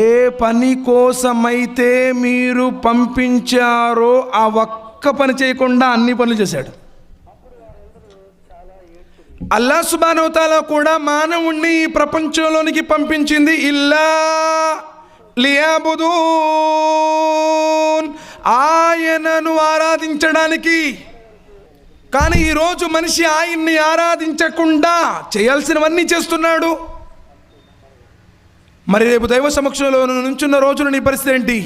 ఏ పని కోసమైతే మీరు పంపించారో ఆ ఒక్క పని చేయకుండా అన్ని పనులు చేశాడు. అల్లాహ్ సుబ్హానహు వ తఆలా కూడా మానవుణ్ణి ఈ ప్రపంచంలోనికి పంపించింది ఇల్లా లియఅబుదూన్, ఆయనను ఆరాధించడానికి. కానీ ఈరోజు మనిషి ఆయన్ని ఆరాధించకుండా చేయాల్సినవన్నీ చేస్తున్నాడు. మరి రేపు దైవ సమక్షంలో నుంచున్న రోజున నీ పరిస్థితి ఏంటి?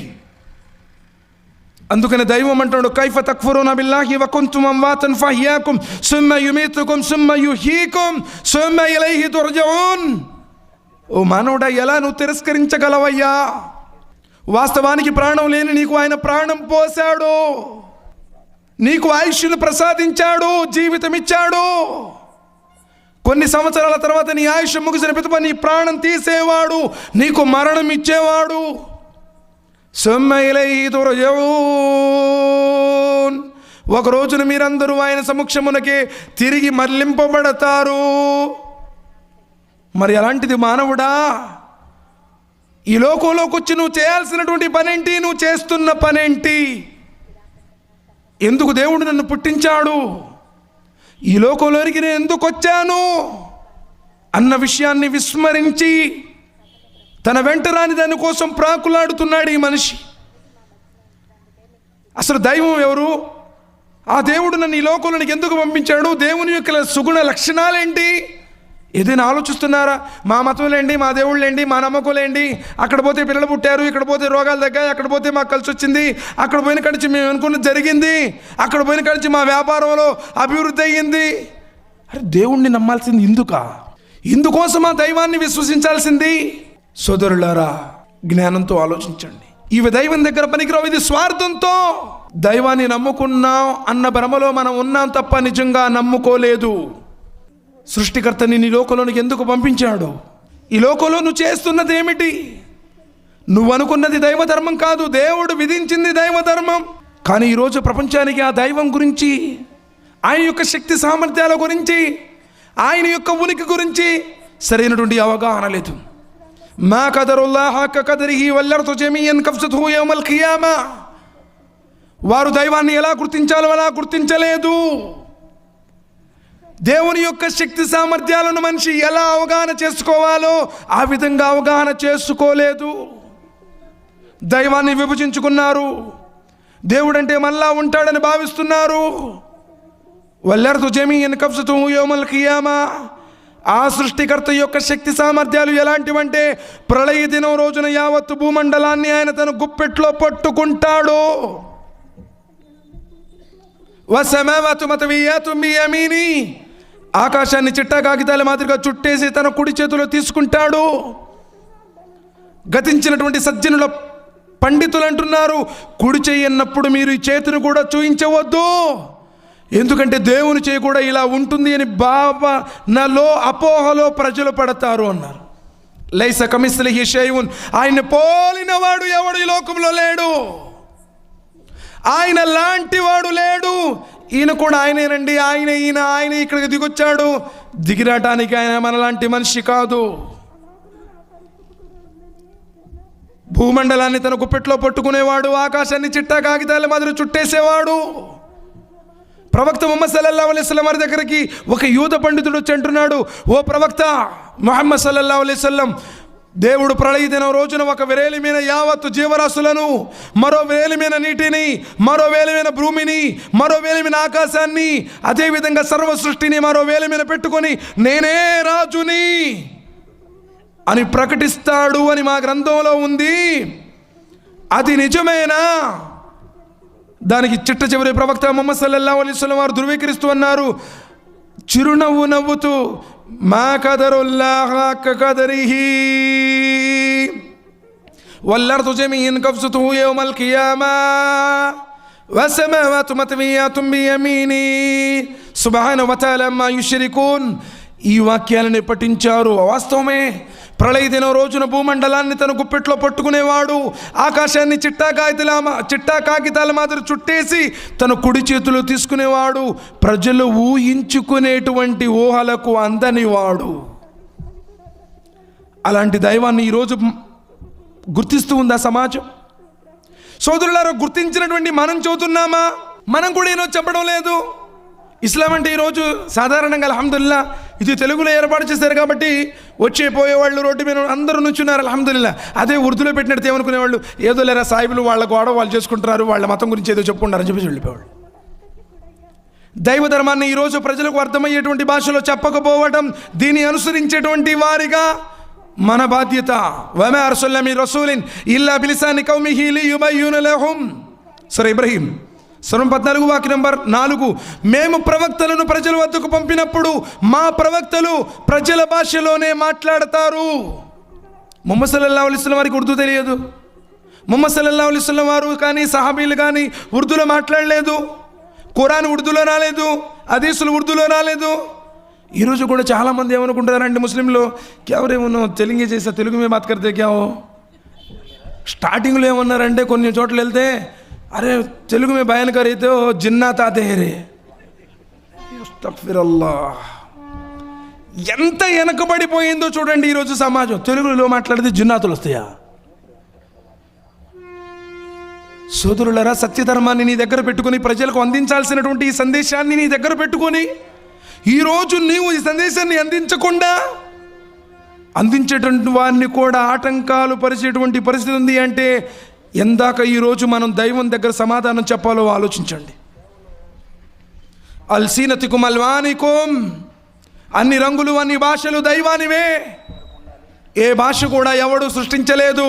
అందుకని దైవం అంటాడు, కైఫ తక్ఫురూన బిల్లాహి వ కుంతుం అమ్వాతన్ ఫహ్యాకుం సుమ్మ యుమీతుకుం సుమ్మ యుహీకుం సుమ్మ ఇలైహి తుర్జఊన్. ఓ మానవుడా, ఎలా నువ్వు తిరస్కరించగలవయ్యా? వాస్తవానికి ప్రాణం లేని నీకు ఆయన ప్రాణం పోశాడు, నీకు ఆయుష్ను ప్రసాదించాడు, జీవితం ఇచ్చాడు. కొన్ని సంవత్సరాల తర్వాత నీ ఆయుష్ ముగిసిన పిదప నీ ప్రాణం తీసేవాడు, నీకు మరణం ఇచ్చేవాడు. సుమ్మ ఇలైహి తుర్జఊన్. ఒక రోజున మీరందరూ ఆయన సమక్షమునకే తిరిగి మరలింపబడతారు. మరి అలాంటిది మానవుడా, ఈ లోకంలోకి వచ్చి నువ్వు చేయాల్సినటువంటి పనేంటి? నువ్వు చేస్తున్న పనేంటి? ఎందుకు దేవుడు నన్ను పుట్టించాడు? ఈ లోకంలోనికి నేను ఎందుకు వచ్చాను అన్న విషయాన్ని విస్మరించి తన వెంట రాని దానికోసం ప్రాకులాడుతున్నాడు ఈ మనిషి. అసలు దైవం ఎవరు? ఆ దేవుడు నన్ను ఈ లోకంలోనికి ఎందుకు పంపించాడు? దేవుని యొక్క సుగుణ లక్షణాలేంటి? ఏదైనా ఆలోచిస్తున్నారా? మా మతంలేండి, మా దేవుళ్ళేంటి, మా నమ్మకంలేంటి, అక్కడ పోతే పిల్లలు పుట్టారు, ఇక్కడ పోతే రోగాలు తగ్గాయి, అక్కడ పోతే మాకు కలిసి వచ్చింది, అక్కడ పోయిన కాడిచి మేము అనుకున్నది జరిగింది, అక్కడ పోయిన కాడిచి మా వ్యాపారంలో అభివృద్ధి అయ్యింది. అరే దేవుణ్ణి నమ్మాల్సింది ఇందుకోసం ఆ దైవాన్ని విశ్వసించాల్సింది. సోదరులారా, జ్ఞానంతో ఆలోచించండి. ఇవి దైవం దగ్గర పనికిరావు, ఇది స్వార్థంతో. దైవాన్ని నమ్ముకున్నాం అన్న భ్రమలో మనం ఉన్నాం తప్ప నిజంగా నమ్ముకోలేదు. సృష్టికర్తని నీ లోకంలోనికి ఎందుకు పంపించాడు? ఈ లోకంలో నువ్వు చేస్తున్నది ఏమిటి? నువ్వు అనుకున్నది దైవధర్మం కాదు, దేవుడు విధించింది దైవధర్మం. కానీ ఈరోజు ప్రపంచానికి ఆ దైవం గురించి, ఆయన యొక్క శక్తి సామర్థ్యాల గురించి, ఆయన యొక్క ఉనికి గురించి సరైనటువంటి అవగాహన లేదు. మా కదరుల్లాహ కదరిహి వల్లర్తు జమీయన్ కఫ్సతుహు యౌమల్ ఖియామా. వారు దైవాన్ని ఎలా గుర్తించాలో అలా గుర్తించలేదు. దేవుని యొక్క శక్తి సామర్థ్యాలను మనిషి ఎలా అవగాహన చేసుకోవాలో ఆ విధంగా అవగాహన చేసుకోలేదు. దైవాన్ని విభజించుకున్నారు. దేవుడంటే మళ్ళా ఉంటాడని భావిస్తున్నారు. వల్లర్తు జమీయన్ కఫ్సతుహు యౌమల్ ఖియామా. ఆ సృష్టికర్త యొక్క శక్తి సామర్థ్యాలు ఎలాంటివంటే ప్రళయ దినం రోజున యావత్తు భూమండలాన్ని ఆయన తన గుప్పెట్లో పట్టుకుంటాడు. వసమావాతు మతవియాతు బియమీని. ఆకాశాన్ని చిట్టా కాగితాల మాదిరిగా చుట్టేసి తన కుడి చేతిలో తీసుకుంటాడు. గతించినటువంటి సజ్జనుల పండితులు అంటున్నారు, కుడి చెయ్యి అన్నప్పుడు మీరు ఈ చేతిని కూడా చూయించవద్దు, ఎందుకంటే దేవుని చేయి కూడా ఇలా ఉంటుంది అని భావనలో అపోహలో ప్రజలు పడతారు అన్నారు. లైస కమిస్లిహి షైఉన్, ఆయన పోలిన వాడు ఎవడు ఈ లోకంలో లేడు, ఆయన లాంటి వాడు లేడు. ఈయన కూడా ఆయనేనండి, ఆయన ఇక్కడికి దిగొచ్చాడు, దిగిరాటానికి ఆయన మనలాంటి మనిషి కాదు. భూమండలాన్ని తన గుప్పెట్లో పట్టుకునేవాడు, ఆకాశాన్ని చిట్టా కాగితాల మాదిరి చుట్టేసేవాడు. ప్రవక్త ముహమ్మద్ సల్లల్లాహు అలైహి వసల్లం వారి దగ్గరికి ఒక యూద పండితుడు వచ్చి అంటున్నాడు, ఓ ప్రవక్త ముహమ్మద్ సల్లల్లాహు అలైహి వసల్లం, దేవుడు ప్రళయ దినం రోజున ఒక వేలిమైన యావత్తు జీవరాశులను, మరో వేలిమైన నీటిని, మరో వేలిమైన భూమిని, మరో వేలిమైన ఆకాశాన్ని, అదేవిధంగా సర్వ సృష్టిని మరో వేలిమైన పెట్టుకొని నేనే రాజుని అని ప్రకటిస్తాడు అని మా గ్రంథంలో ఉంది, అది నిజమేనా? దానికి చిట్ట చివరి ప్రవక్త ముహమ్మద్ సల్లల్లాహు అలైహి వసల్లం వారు ధృవీకరిస్తూ అన్నారు, చిరునవ్వు నవ్వుతూ, మా కదరుల్లాహ కదరిహి వల్లర్దు జమీఅన్ కబ్జతుహు యౌమల్ కియామా వస్సమావాతు మత్వియాతున్ బియమీని సుబ్హానహు వ తఆలా అమ్మా యుష్రికూన్. ఈ వాక్యాలను పఠించారు. వాస్తవమే, ప్రళయ దినం రోజున భూమండలాన్ని తన గుప్పెట్లో పట్టుకునేవాడు, ఆకాశాన్ని చిట్టా కాగితాల మాదిరి చుట్టేసి తన కుడి చేతిలో తీసుకునేవాడు, ప్రజలు ఊహించుకునేటువంటి ఊహలకు అందనివాడు. అలాంటి దైవాన్ని ఈరోజు గుర్తిస్తూ ఉందా సమాజం? సోదరులారా, గుర్తించినటువంటి మనం చదువుతున్నామా? మనం కూడా ఏమో చెప్పడం లేదు. ఇస్లాం అంటే ఈరోజు సాధారణంగా అల్హమ్దుల్లా ఇది తెలుగులో ఏర్పాటు చేశారు కాబట్టి వచ్చే పోయేవాళ్ళు రోడ్డు మీద అందరూ నుంచున్నారు అల్హమ్దుల్లా. అదే ఉర్దూలో పెట్టినట్టు ఏమనుకునేవాళ్ళు, ఏదో లేరా సాయిబులు వాళ్ళ గోడ వాళ్ళు చేసుకుంటున్నారు, వాళ్ళ మతం గురించి ఏదో చెప్పుకుంటారని చెప్పేసి వెళ్ళిపోయేవాళ్ళు. దైవ ధర్మాన్ని ఈరోజు ప్రజలకు అర్థమయ్యేటువంటి భాషలో చెప్పకపోవడం, దీన్ని అనుసరించేటువంటి వారిగా మన బాధ్యత. వమా అర్సల్నా మిన్ రసూలిన్ ఇల్లా బిలిసాని కౌమిహి లియుబయ్యిన లహుం. సూరా ఇబ్రహీం సూరా 14 వాక్యం నంబర్ 4. మేము ప్రవక్తలను ప్రజల వద్దకు పంపినప్పుడు మా ప్రవక్తలు ప్రజల భాషలోనే మాట్లాడతారు. ముహమ్మద్ సల్లల్లాహు అలైహి వసల్లం వారికి ఉర్దూ తెలియదు. ముహమ్మద్ సల్లల్లాహు అలైహి వసల్లం వారు కానీ సహాబీలు కానీ ఉర్దూలో మాట్లాడలేదు. ఖురాన్ ఉర్దూలో రాలేదు, హదీసులు ఉర్దూలో రాలేదు. ఈరోజు కూడా చాలామంది ఏమనుకుంటారంటే ముస్లింలు, ఎవరేమన్నా తెలుగు చేసా, తెలుగు మే బాత్ కర్తే క్యా హో. స్టార్టింగ్లో ఏమన్నారంటే కొన్ని చోట్ల వెళ్తే, అరే తెలుగు మే బయాన్ కరైతే జిన్నాత్ ఆతే హే రే. అస్తగ్ఫిరుల్లాహ్. ఎంత వెనకబడిపోయిందో చూడండి ఈరోజు సమాజం. తెలుగులో మాట్లాడితే జిన్నాతులు వస్తాయా? సోదరులారా, సత్యధర్మాన్ని నీ దగ్గర పెట్టుకొని ప్రజలకు అందించాల్సినటువంటి ఈ సందేశాన్ని నీ దగ్గర పెట్టుకొని ఈరోజు నీవు ఈ సందేశాన్ని అందించకుండా అందించేటువంటి వారిని కూడా ఆటంకాలు పరిచేటువంటి పరిస్థితి ఉంది అంటే ఎందాక ఈరోజు మనం దైవం దగ్గర సమాధానం చెప్పాలో ఆలోచించండి. అల్సీనతికుం అల్వానికుం, అన్ని రంగులు అన్ని భాషలు దైవానివే. ఏ భాష కూడా ఎవడు సృష్టించలేదు,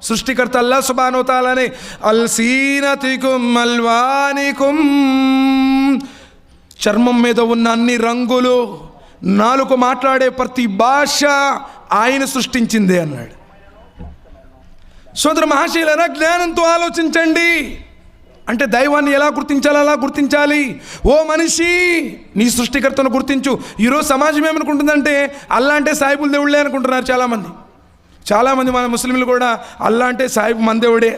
సృష్టికర్త అల్లాహ్ సుబ్హానహు వ తఆలానే. అల్సీనతికుం అల్వానికుం, చర్మం మీద ఉన్న అన్ని రంగులు, నాలుక మాట్లాడే ప్రతి భాష ఆయన సృష్టించిందే అన్నాడు. సోదర మహాశయులారా, జ్ఞానంతో ఆలోచించండి. అంటే దైవాన్ని ఎలా గుర్తించాలో అలా గుర్తించాలి. ఓ మనిషి, నీ సృష్టికర్తను గుర్తించు. ఈరోజు సమాజం ఏమనుకుంటుందంటే అల్లా అంటే సాయిబుల్ దేవుళ్ళే అనుకుంటున్నారు చాలామంది మన ముస్లింలు కూడా అల్లా అంటే సాయిబు మన దేవుడే.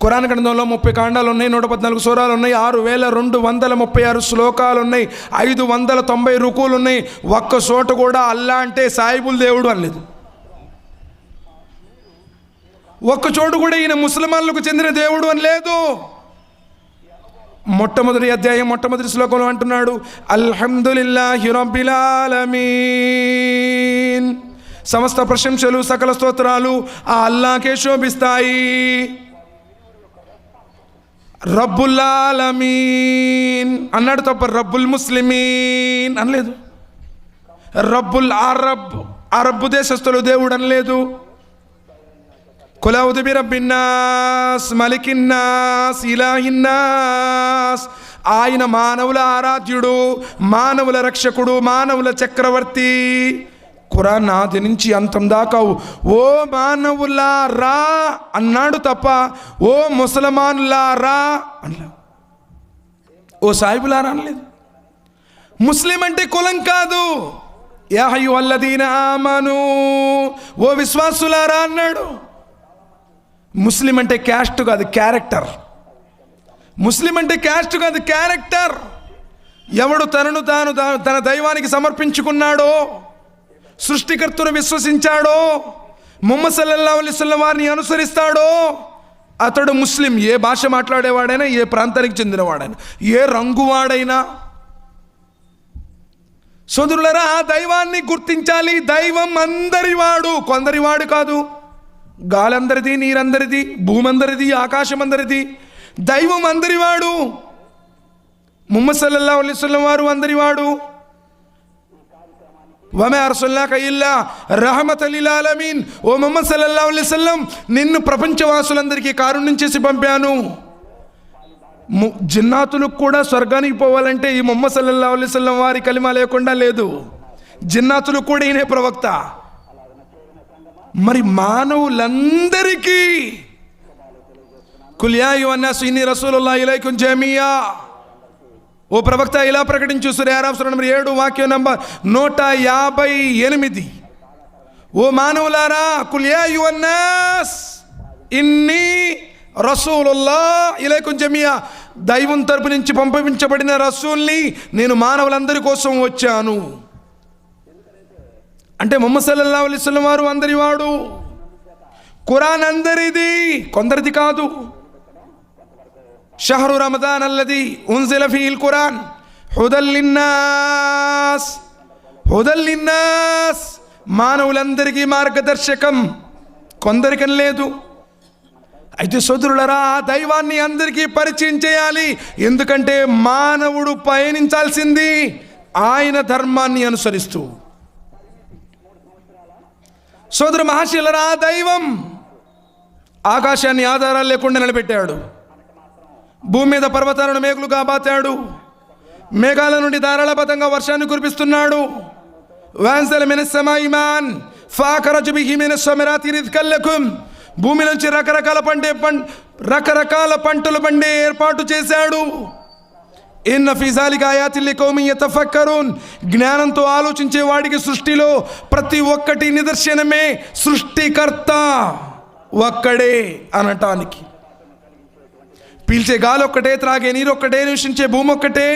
ఖురాన్ గ్రంథంలో 30 కాండాలు ఉన్నాయి, 114 సూరాలు ఉన్నాయి, 6236 శ్లోకాలు ఉన్నాయి, 590 రుకులు ఉన్నాయి. ఒక్క చోట కూడా అల్లా అంటే సాయిబుల్ దేవుడు అనలేదు. ఒక్క చోటు కూడా ఈయన ముస్లిమాన్లకు చెందిన దేవుడు అని లేదు. మొట్టమొదటి అధ్యాయం మొట్టమొదటి శ్లోకంలో అంటున్నాడు, అల్హమ్దులిల్లాహి రబ్బిల్ ఆలమీన్. సమస్త ప్రశంసలు సకల స్తోత్రాలు ఆ అల్లాకే శోభిస్తాయి. రబ్బుల్ ఆలమీన్ అన్నాడు తప్ప రబ్బుల్ ముస్లిమీన్ అనలేదు. రబ్బుల్ అరబ్ దేశస్థులు దేవుడు అనలేదు. కుల్ అఊదు బిరబ్బిన్నాస్ మలికిన్నాస్ ఇలాహిన్నాస్ ఆయన మానవుల ఆరాధ్యుడు, మానవుల రక్షకుడు, మానవుల చక్రవర్తి. ఖురాన్ ఆది నుంచి అంతం దాకా ఓ మానవులారా అన్నాడు తప్ప ఓ ముసల్మానులారా అనలేదు, ఓ సాహిబులారా అనలేదు. ముస్లిం అంటే కులం కాదు. యా అయ్యుహల్లదీన ఆమనూ, ఓ విశ్వాసులారా అన్నాడు. ముస్లిం అంటే క్యాస్ట్ కాదు, క్యారెక్టర్. ముస్లిం అంటే క్యాస్ట్ కాదు, క్యారెక్టర్. ఎవడు తనను తాను తన దైవానికి సమర్పించుకున్నాడో, సృష్టికర్తను విశ్వసించాడో, ముహమ్మద్ సల్లల్లాహు అలైహి వసల్లం వారిని అనుసరిస్తాడో అతడు ముస్లిం. ఏ భాష మాట్లాడేవాడైనా, ఏ ప్రాంతానికి చెందినవాడైనా, ఏ రంగువాడైనా. సోదరులారా, ఆ దైవాన్ని గుర్తించాలి. దైవం అందరివాడు, కొందరివాడు కాదు. గాలి అందరిది, నీరందరిది, భూమి అందరిది, ఆకాశం అందరిది. దైవం అందరివాడు. ముహమ్మద్ సల్లల్లాహు అలైహి వసల్లం వారు అందరివాడు. వమా అర్సల్నాక ఇల్లా రహమతల్ లిల్ ఆలమీన్. ఓ ముహమ్మద్ సల్లల్లాహు అలైహి వసల్లం, నిన్ను ప్రపంచవాసులందరికీ కారుణ్యం చేసి పంపాను. జిన్నాతులకు కూడా స్వర్గానికి పోవాలంటే ఈ ముహమ్మద్ సల్లల్లాహు అలైహి వసల్లం వారి కలిమా లేకుండా లేదు. జిన్నాతులకు కూడా ఈయనే ప్రవక్త. మరి మానవులందరికీ కుల్ యా అయ్యుహన్నాసు ఇన్నీ రసూలుల్లాహి ఇలైకుం జమీయా, ఓ ప్రవక్త ఇలా ప్రకటించు. సూరా అరాఫ్ సూరా నంబర్ 7 వాక్యం నంబర్ 158. ఓ మానవులారా, కుల్ యా అయ్యుహన్నాస్ ఇన్నీ రసూలుల్లాహి ఇలైకుం జమీయా, దైవం తరపు నుంచి పంపించబడిన రసూల్ని నేను మానవులందరి కోసం వచ్చాను. అంటే ముహమ్మద్ సల్లల్లాహు అలైహి వసల్లం వారు అందరివాడు. ఖురాన్ అందరిది, కొందరిది కాదు. షహరు రమదాన్ అల్లది ఉన్జిల ఫీహిల్ ఖురాన్ హుదల్ లిన్నాస్. హుదల్ లిన్నాస్, మానవులందరికీ మార్గదర్శకం, కొందరికని లేదు. అయితే సోదరులారా, ఆ దైవాన్ని అందరికీ పరిచయం చేయాలి. ఎందుకంటే మానవుడు పయనించాల్సింది ఆయన ధర్మాన్ని అనుసరిస్తూ. సోదర మహాశయులారా, ఆ దైవం ఆకాశాన్ని ఆధారాలు లేకుండా నిలబెట్టాడు. భూమి మీద పర్వతాలను మేఘలుగా బాతాడు. మేఘాల నుండి ధారాళబద్ధంగా వర్షాన్ని కురిపిస్తున్నాడు. వాన్సల మినస్ సమాయి మాన్ ఫాఖరజ బిహి మినస్ సమరాతి రిజ్కల్ లకుం, భూమి నుంచి రకరకాల పంటలు పండే ఏర్పాటు చేశాడు. ఇన్న ఫీ జాలిక ఆయాతిల్ లికౌమిన్ యతఫక్కరూన్, జ్ఞానంతో ఆలోచించే వాడికి సృష్టిలో ప్రతి ఒక్కటి నిదర్శనమే. సృష్టికర్త ఒక్కడే అనటానికి. పీల్చే గాలి ఒక్కటే, త్రాగే నీరు ఒక్కటే, నివసించే భూమి ఒక్కటే,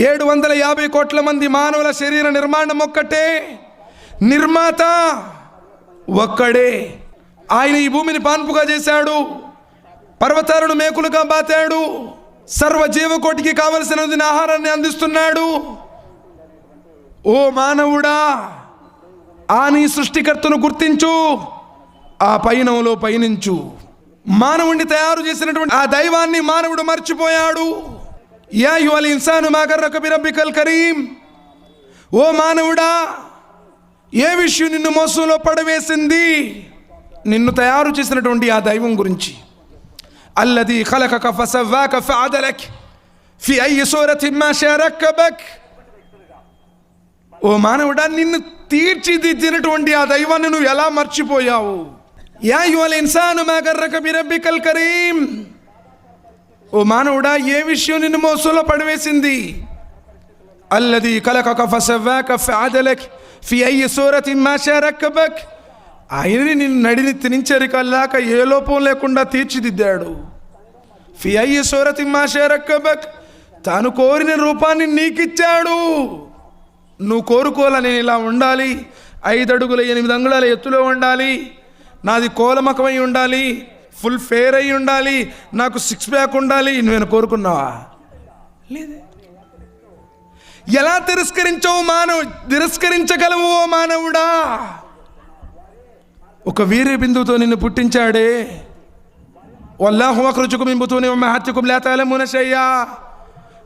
750 కోట్ల మంది మానవుల శరీర నిర్మాణం ఒక్కటే, నిర్మాత ఒక్కడే. ఆయన ఈ భూమిని పాన్పుగా చేశాడు, పర్వతాలను మేకులుగా బాతాడు, సర్వ జీవకోటికి కావలసిన ఆహారాన్ని అందిస్తున్నాడు. ఓ మానవుడా, ఆ నీ సృష్టికర్తను గుర్తించు, ఆ పయనంలో పయనించు. మానవుడిని తయారు చేసినటువంటి ఆ దైవాన్ని మానవుడు మర్చిపోయాడు. యా అయ్యుహల్ ఇన్సాను మా గర్రక బిరబ్బికల్ కరీం, ఓ మానవుడా, ఏ విషయం నిన్ను మోసంలో పడవేసింది? నిన్ను తయారు చేసినటువంటి ఆ దైవం గురించి. అల్లదీ ఖలకక ఫసవ్వాక ఫఅదలక్ ఫీ అయ్యి సూరతిన్ మా షా రక్కబక్. ఓ మానవుడా, నిన్ను తీర్చిదిద్దినటువంటి ఆ దైవాన్ని నువ్వు ఎలా మర్చిపోయావు? యా అయ్యుహల్ ఇన్సాను మా గర్రక బిరబ్బికల్ కరీం, ఓ మానవుడా, ఏ విషయం నిన్ను మోసంలో పడవేసింది? అల్లదీ ఖలకక ఫసవ్వాక ఫఅదలక్ ఫీ అయ్యి సూరతిన్ మా షా రక్కబక్. ఆయనని నిన్ను నడిని నించరికల్లాక ఏ లోపం లేకుండా తీర్చిదిద్దాడు. ఫీ అయ్యి సూరతిన్ మా షా రక్కబక్, తాను కోరిన రూపాన్ని నీకిచ్చాడు. నువ్వు కోరుకోవాల, నేను ఇలా ఉండాలి, 5 అడుగుల 8 అంగుళాల ఎత్తులో ఉండాలి, నాది కోలమకమై ఉండాలి, ఫుల్ ఫేర్ అయి ఉండాలి, నాకు 6 ప్యాక్ ఉండాలి, నువ్వేనా కోరుకున్నావా? లేదు. ఎలా తిరస్కరించగలవు ఓ మానవుడా? ఒక వీర్య బిందువుతో నిన్ను పుట్టించాడే. వల్లాహు అఖ్రజకుమ్ మిన్ బుతూని ఉమ్మహాతికుమ్ లా తఅలమూన షైయా,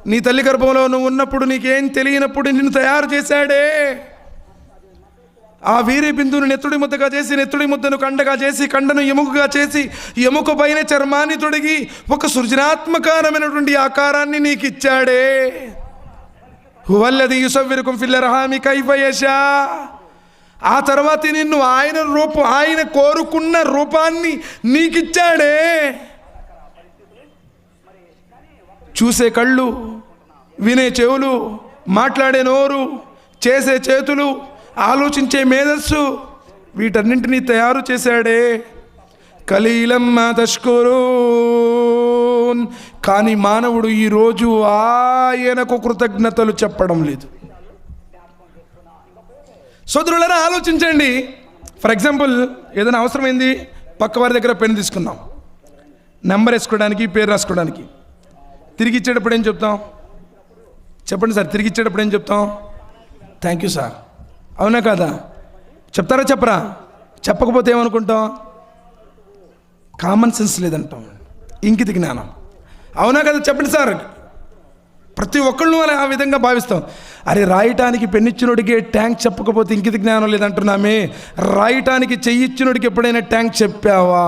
నీ తల్లి గర్భంలో నువ్వు ఉన్నప్పుడు నీకేం తెలియనప్పుడు నిన్ను తయారు చేశాడే. ఆ వీరి బిందువును నెత్తుడి ముద్దగా చేసి, నెత్తుడి ముద్దను కండగా చేసి, కండను ఎముకగా చేసి, ఎముక పైన చర్మాన్ని తొడిగి ఒక సృజనాత్మకమైనటువంటి ఆకారాన్ని నీకు ఇచ్చాడే. హువల్లదీ యుసవ్విరుకుం ఫిల్ అర్హామి కైఫ యషా. ఆ తర్వాత నిన్ను ఆయన కోరుకున్న రూపాన్ని నీకిచ్చాడే. చూసే కళ్ళు, వినే చెవులు, మాట్లాడే నోరు, చేసే చేతులు, ఆలోచించే మేధస్సు, వీటన్నింటినీ తయారు చేశాడే. కలీలం మా తష్కురూన్. కానీ మానవుడు ఈరోజు ఆయనకు కృతజ్ఞతలు చెప్పడం లేదు. సోదరులారా, ఆలోచించండి. ఫర్ ఎగ్జాంపుల్, ఏదైనా అవసరమైంది, పక్క వారి దగ్గర పెన్ తీసుకుందాం, నెంబర్ వేసుకోవడానికి, పేరు రాసుకోవడానికి. తిరిగి ఇచ్చేటప్పుడు ఏం చెప్తాం? చెప్పండి సార్, తిరిగి ఇచ్చేటప్పుడు ఏం చెప్తాం? Thank you sir. అవునా కాదా? చెప్తారా చెప్పరా? చెప్పకపోతే ఏమనుకుంటాం? కామన్ సెన్స్ లేదంటాం, ఇంకిత జ్ఞానం. అవునా కదా? చెప్పండి సార్. ప్రతి ఒక్కళ్ళు ఆ విధంగా భావిస్తాం. అరే, రాయటానికి పెన్నిచ్చినోడికి ట్యాంక్ చెప్పకపోతే ఇంకిత జ్ఞానం లేదంటున్నామే. రాయటానికి చెయ్యిచ్చినోడికి ఎప్పుడైనా ట్యాంక్ చెప్పావా?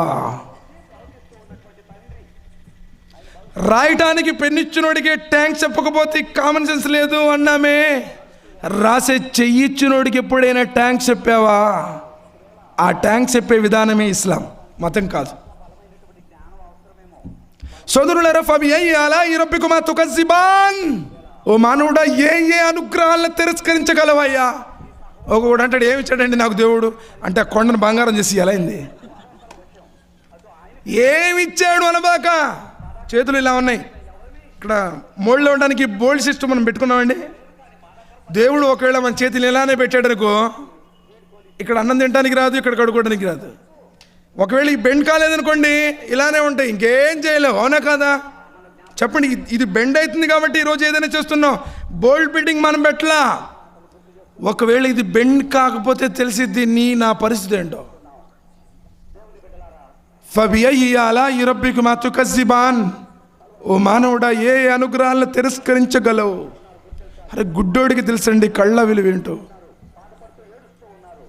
రాయటానికి పెన్నిచ్చినోడికి ట్యాంక్ చెప్పకపోతే కామన్ సెన్స్ లేదు అన్నామే. రాసే చెయ్యిచ్చినోడికి ఎప్పుడైనా ట్యాంక్ చెప్పావా? ఆ ట్యాంక్ చెప్పే విధానమే ఇస్లాం, మతం కాదు. సోదరులారా, ఫబిఐయి ఆలాఇ రబ్బికుమా తుకజ్జిబాన్. ఓ మానవుడా, ఏ అనుగ్రహాలను తిరస్కరించగలవయ్యా? ఒకడు అంటాడు, ఏమి ఇచ్చాడండి నాకు దేవుడు అంటే, ఆ కొండను బంగారం చేసి ఎలా అయింది? ఏమిచ్చాడు అనబాక. చేతులు ఇలా ఉన్నాయి. ఇక్కడ మోళ్ళలో ఉండడానికి బోల్డ్ సిస్టమ్ మనం పెట్టుకున్నామండి. దేవుడు ఒకవేళ మన చేతులు ఇలానే పెట్టాడు అనుకో, ఇక్కడ అన్నం తినడానికి రాదు, ఇక్కడ కడుక్కోవడానికి రాదు. ఒకవేళ ఈ బెండ్ కాలేదనుకోండి, ఇలానే ఉంటాయి, ఇంకేం చేయలేవు. అవునా కాదా? చెప్పండి. ఇది బెండ్ అవుతుంది కాబట్టి ఈరోజు ఏదైనా చేస్తున్నాం. బోల్డ్ బిల్డింగ్ మనం పెట్టలా. ఒకవేళ ఇది బెండ్ కాకపోతే తెలిసిద్ది నా పరిస్థితి ఏంటో. ఫబిఐయి ఆలాఇ రబ్బికుమా తుకజ్జిబాన్. ఓ మానవుడా, ఏ అనుగ్రహాలను తిరస్కరించగలవు? అరే, గుడ్డోడికి తెలుసండి కళ్ళ విలువ ఏంటో.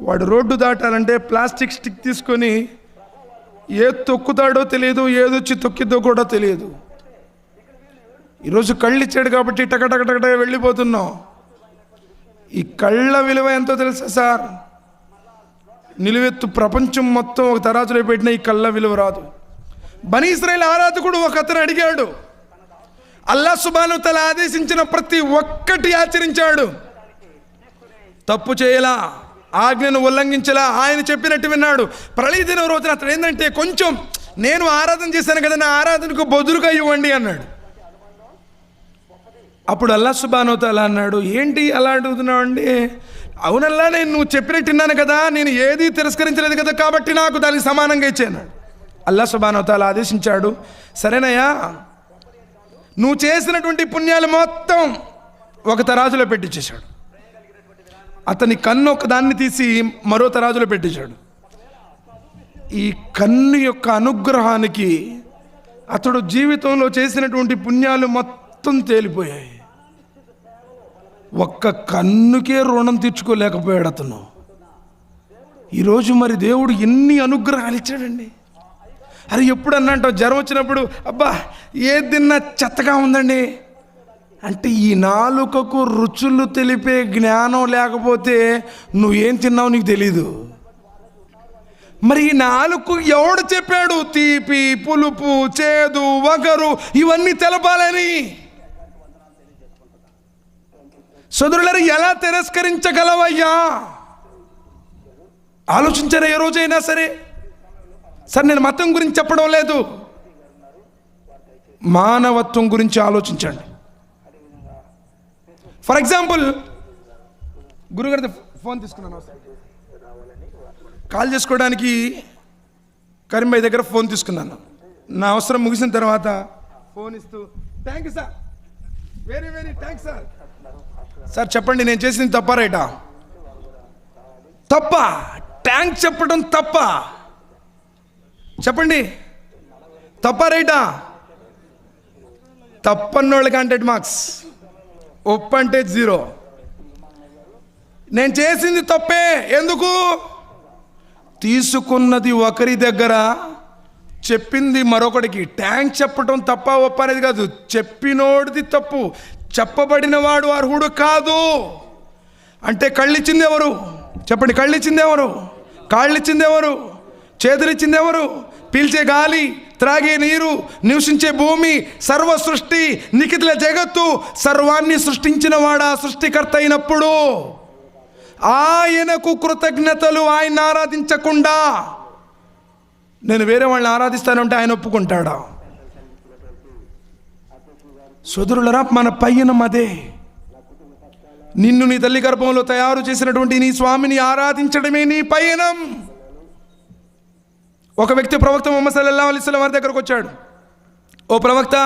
వాడు రోడ్డు దాటాలంటే ప్లాస్టిక్ స్టిక్ తీసుకొని ఏది తొక్కుతాడో తెలియదు, ఏదొచ్చి తొక్కిద్దో కూడా తెలియదు. ఈరోజు కళ్ళు ఇచ్చాడు కాబట్టి టకటకటకట వెళ్ళిపోతున్నాం. ఈ కళ్ళ విలువ ఎంతో తెలుసా సార్? నిలువెత్తు ప్రపంచం మొత్తం ఒక తరాజులో పెట్టిన ఈ కళ్ళ విలువ రాదు. బనీ ఇశ్రాయేలు ఆరాధకుడు ఒక అతను అడిగాడు, అల్లాహ్ సుబ్హానహు వ తఆలా ఆదేశించిన ప్రతి ఒక్కటి ఆచరించాడు, తప్పు చేయలా, ఆజ్ఞను ఉల్లంఘించలా, ఆయన చెప్పినట్టు విన్నాడు. ప్రళయ దినం రోజున అతను ఏంటంటే, కొంచెం నేను ఆరాధన చేశాను కదా, నా ఆరాధనకు బదులుగా ఇవ్వండి అన్నాడు. అప్పుడు అల్లాహ్ సుబ్హానహు వ తఆలా అన్నాడు, ఏంటి అలా అడుగుతున్నావు అండి? అవునల్లా, నేను నువ్వు చెప్పినట్టు విన్నాను కదా, నేను ఏది తిరస్కరించలేదు కదా, కాబట్టి నాకు దానికి సమానంగా ఇచ్చాను. అల్లాహ్ సుబ్హానహు వ తఆలా ఆదేశించాడు, సరేనయ్యా, నువ్వు చేసినటువంటి పుణ్యాలు మొత్తం ఒక తరాజులో పెట్టించేశాడు. అతని కన్ను ఒక దాన్ని తీసి మరో తరాజులో పెట్టించాడు. ఈ కన్ను యొక్క అనుగ్రహానికి అతడు జీవితంలో చేసినటువంటి పుణ్యాలు మొత్తం తేలిపోయాయి. ఒక్క కన్నుకే రుణం తీర్చుకోలేకపోయాడు అతను. ఈరోజు మరి దేవుడు ఎన్ని అనుగ్రహాలు ఇచ్చాడండి. అది ఎప్పుడన్నా అంటావు, జ్వరం వచ్చినప్పుడు, అబ్బా ఏది తిన్నా చెత్తగా ఉందండి అంటే, ఈ నాలుకకు రుచులు తెలిపే జ్ఞానం లేకపోతే నువ్వేం తిన్నావు నీకు తెలీదు. మరి ఈ నాలుగు ఎవడు చెప్పాడు తీపి, పులుపు, చేదు, వగరు ఇవన్నీ తెలపాలని? సోదరులారా, ఎలా తిరస్కరించగలవయ్యా? ఆలోచించారా ఏ రోజైనా సరే? సార్, నేను మతం గురించి చెప్పడం లేదు, మానవత్వం గురించి ఆలోచించండి. ఫర్ ఎగ్జాంపుల్, గురుగారి ఫోన్ తీసుకున్నాను, కాల్ చేసుకోవడానికి కరీంబాయి దగ్గర ఫోన్ తీసుకున్నాను. నా అవసరం ముగిసిన తర్వాత ఫోన్ ఇస్తూ, thank you sir, very very thanks sir. Sir చెప్పండి, నేను చేసింది తప్ప రైటా? తప్ప? ట్యాంక్ చెప్పడం తప్ప? చెప్పండి, తప్ప రైటా? తప్పన్నోళ్ళకి 100 మార్క్స్, ఒప్పు అంటే 0. నేను చేసింది తప్పే. ఎందుకు? తీసుకున్నది ఒకరి దగ్గర, చెప్పింది మరొకడికి. ట్యాంక్ చెప్పటం తప్ప ఒప్ప అనేది కాదు, చెప్పినోడిది తప్పు. చెప్పబడిన వాడు అర్హుడు కాదు. అంటే కళ్ళిచ్చింది ఎవరు చెప్పండి? కళ్ళిచ్చింది ఎవరు? కాళ్ళిచ్చింది ఎవరు? చేతులిచ్చింది ఎవరు? పీల్చే గాలి, త్రాగే నీరు, నివసించే భూమి, సర్వ సృష్టి, నిఖిల జగత్తు, సర్వాన్ని సృష్టించిన వాడా సృష్టికర్త అయినప్పుడు ఆయనకు కృతజ్ఞతలు, ఆయన ఆరాధించకుండా నేను వేరే వాళ్ళని ఆరాధిస్తానంటే ఆయన ఒప్పుకుంటాడా? సోదరులరా, మన పయనం అదే. నిన్ను నీ తల్లి గర్భంలో తయారు చేసినటువంటి నీ స్వామిని ఆరాధించడమే నీ పయనం. ఒక వ్యక్తి ప్రవక్త ముహమ్మద్ సల్లల్లాహు అలైహి వసల్లం వారి దగ్గరకు వచ్చాడు. ఓ ప్రవక్త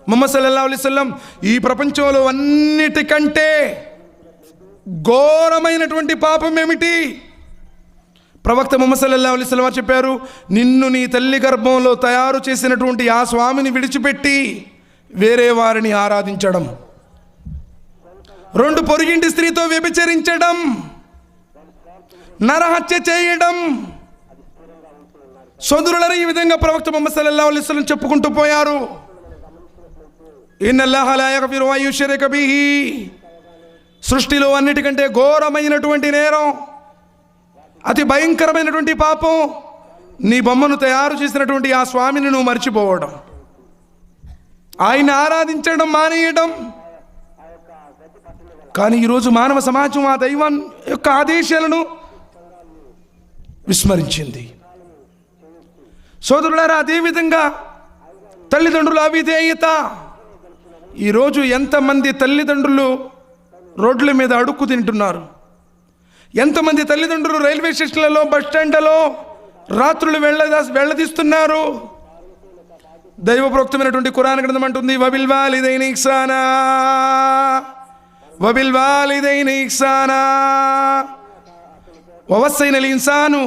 ముహమ్మద్ సల్లల్లాహు అలైహి వసల్లం, ఈ ప్రపంచంలో అన్నిటికంటే ఘోరమైనటువంటి పాపం ఏమిటి? ప్రవక్త ముహమ్మద్ సల్లల్లాహు అలైహి వసల్లం వారు చెప్పారు, నిన్ను నీ తల్లి గర్భంలో తయారు చేసినటువంటి ఆ స్వామిని విడిచిపెట్టి వేరే వారిని ఆరాధించడం, 2 పొరుగింటి స్త్రీతో వ్యభిచరించడం, నరహత్య చేయడం. సోదరులారా, ఈ విధంగా ప్రవక్త ముహమ్మద్ సల్లల్లాహు అలైహి వసల్లం చెప్పుకుంటూ పోయారు. ఇన్నల్లాహ లా యగ్ఫిరు అన్ యుష్రక బిహి. సృష్టిలో అన్నిటికంటే ఘోరమైనటువంటి నేరం, అతి భయంకరమైనటువంటి పాపం నీ బొమ్మను తయారు చేసినటువంటి ఆ స్వామిని నువ్వు మర్చిపోవడం, ఆయన ఆరాధించడం మానేయడం. కానీ ఈరోజు మానవ సమాజం ఆ దైవం యొక్క ఆదేశాలను విస్మరించింది. సోదరులారా, అదేవిధంగా తల్లిదండ్రుల అవిధేయత. ఈరోజు ఎంతమంది తల్లిదండ్రులు రోడ్ల మీద అడుక్కు తింటున్నారు? ఎంతమంది తల్లిదండ్రులు రైల్వే స్టేషన్లలో, బస్ స్టాండ్లలో రాత్రులు వెళ్ళదీస్తున్నారు? దైవ ప్రోక్తమైనటువంటి ఖురాన్ గ్రంథం అంటుంది, వబిల్ వాలిదైని ఇహ్సానా, వబిల్ వాలిదైని ఇహ్సానా వవస్సైనల్ ఇన్సాను.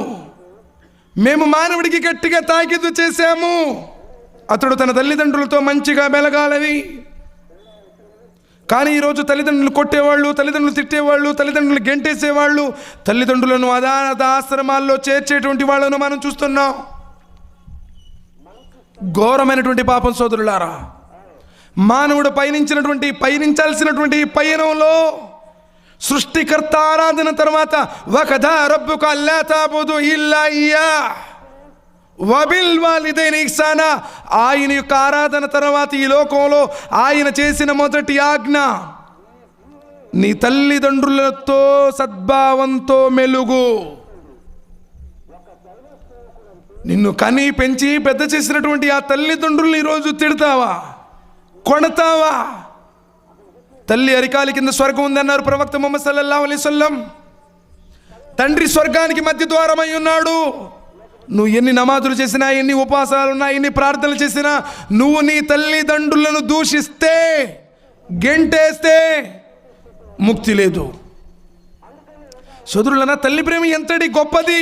మేము మానవుడికి గట్టిగా తాకీదు చేశాము, అతడు తన తల్లిదండ్రులతో మంచిగా మెలగాలని. కానీ ఈరోజు తల్లిదండ్రులు కొట్టేవాళ్ళు, తల్లిదండ్రులు తిట్టేవాళ్ళు, తల్లిదండ్రులు గెంటేసేవాళ్ళు, తల్లిదండ్రులను అనాథ ఆశ్రమాల్లో చేర్చేటువంటి వాళ్ళను మనం చూస్తున్నాం. ఘోరమైనటువంటి పాపం సోదరులారా. మానవుడు పయనించాల్సినటువంటి పయనంలో సృష్టికర్త ఆరాధన తర్వాత వకదా రబ్బుక అల్లా తఅబుదు ఇల్లా ఇయ్యా వబిల్ వాలిదైని ఇహ్సానా, ఆయన యొక్క ఆరాధన తర్వాత ఈ లోకంలో ఆయన చేసిన మొదటి ఆజ్ఞ, నీ తల్లిదండ్రులతో సద్భావంతో మెలుగు. నిన్ను కని పెంచి పెద్ద చేసినటువంటి ఆ తల్లిదండ్రుల్ని ఈరోజు తిడతావా, కొడతావా? తల్లి అరికాలి కింద స్వర్గం ఉందన్నారు ప్రవక్త ముహమ్మద్ సల్లల్లాహు అలైహి వసల్లం. తండ్రి స్వర్గానికి మధ్య ద్వారమై ఉన్నాడు. నువ్వు ఎన్ని నమాజులు చేసినా, ఎన్ని ఉపవాసాలున్నా, ఎన్ని ప్రార్థనలు చేసినా, నువ్వు నీ తల్లిదండ్రులను దూషిస్తే, గెంటేస్తే ముక్తి లేదు. సోదరులన్నా, తల్లి ప్రేమ ఎంతటి గొప్పది.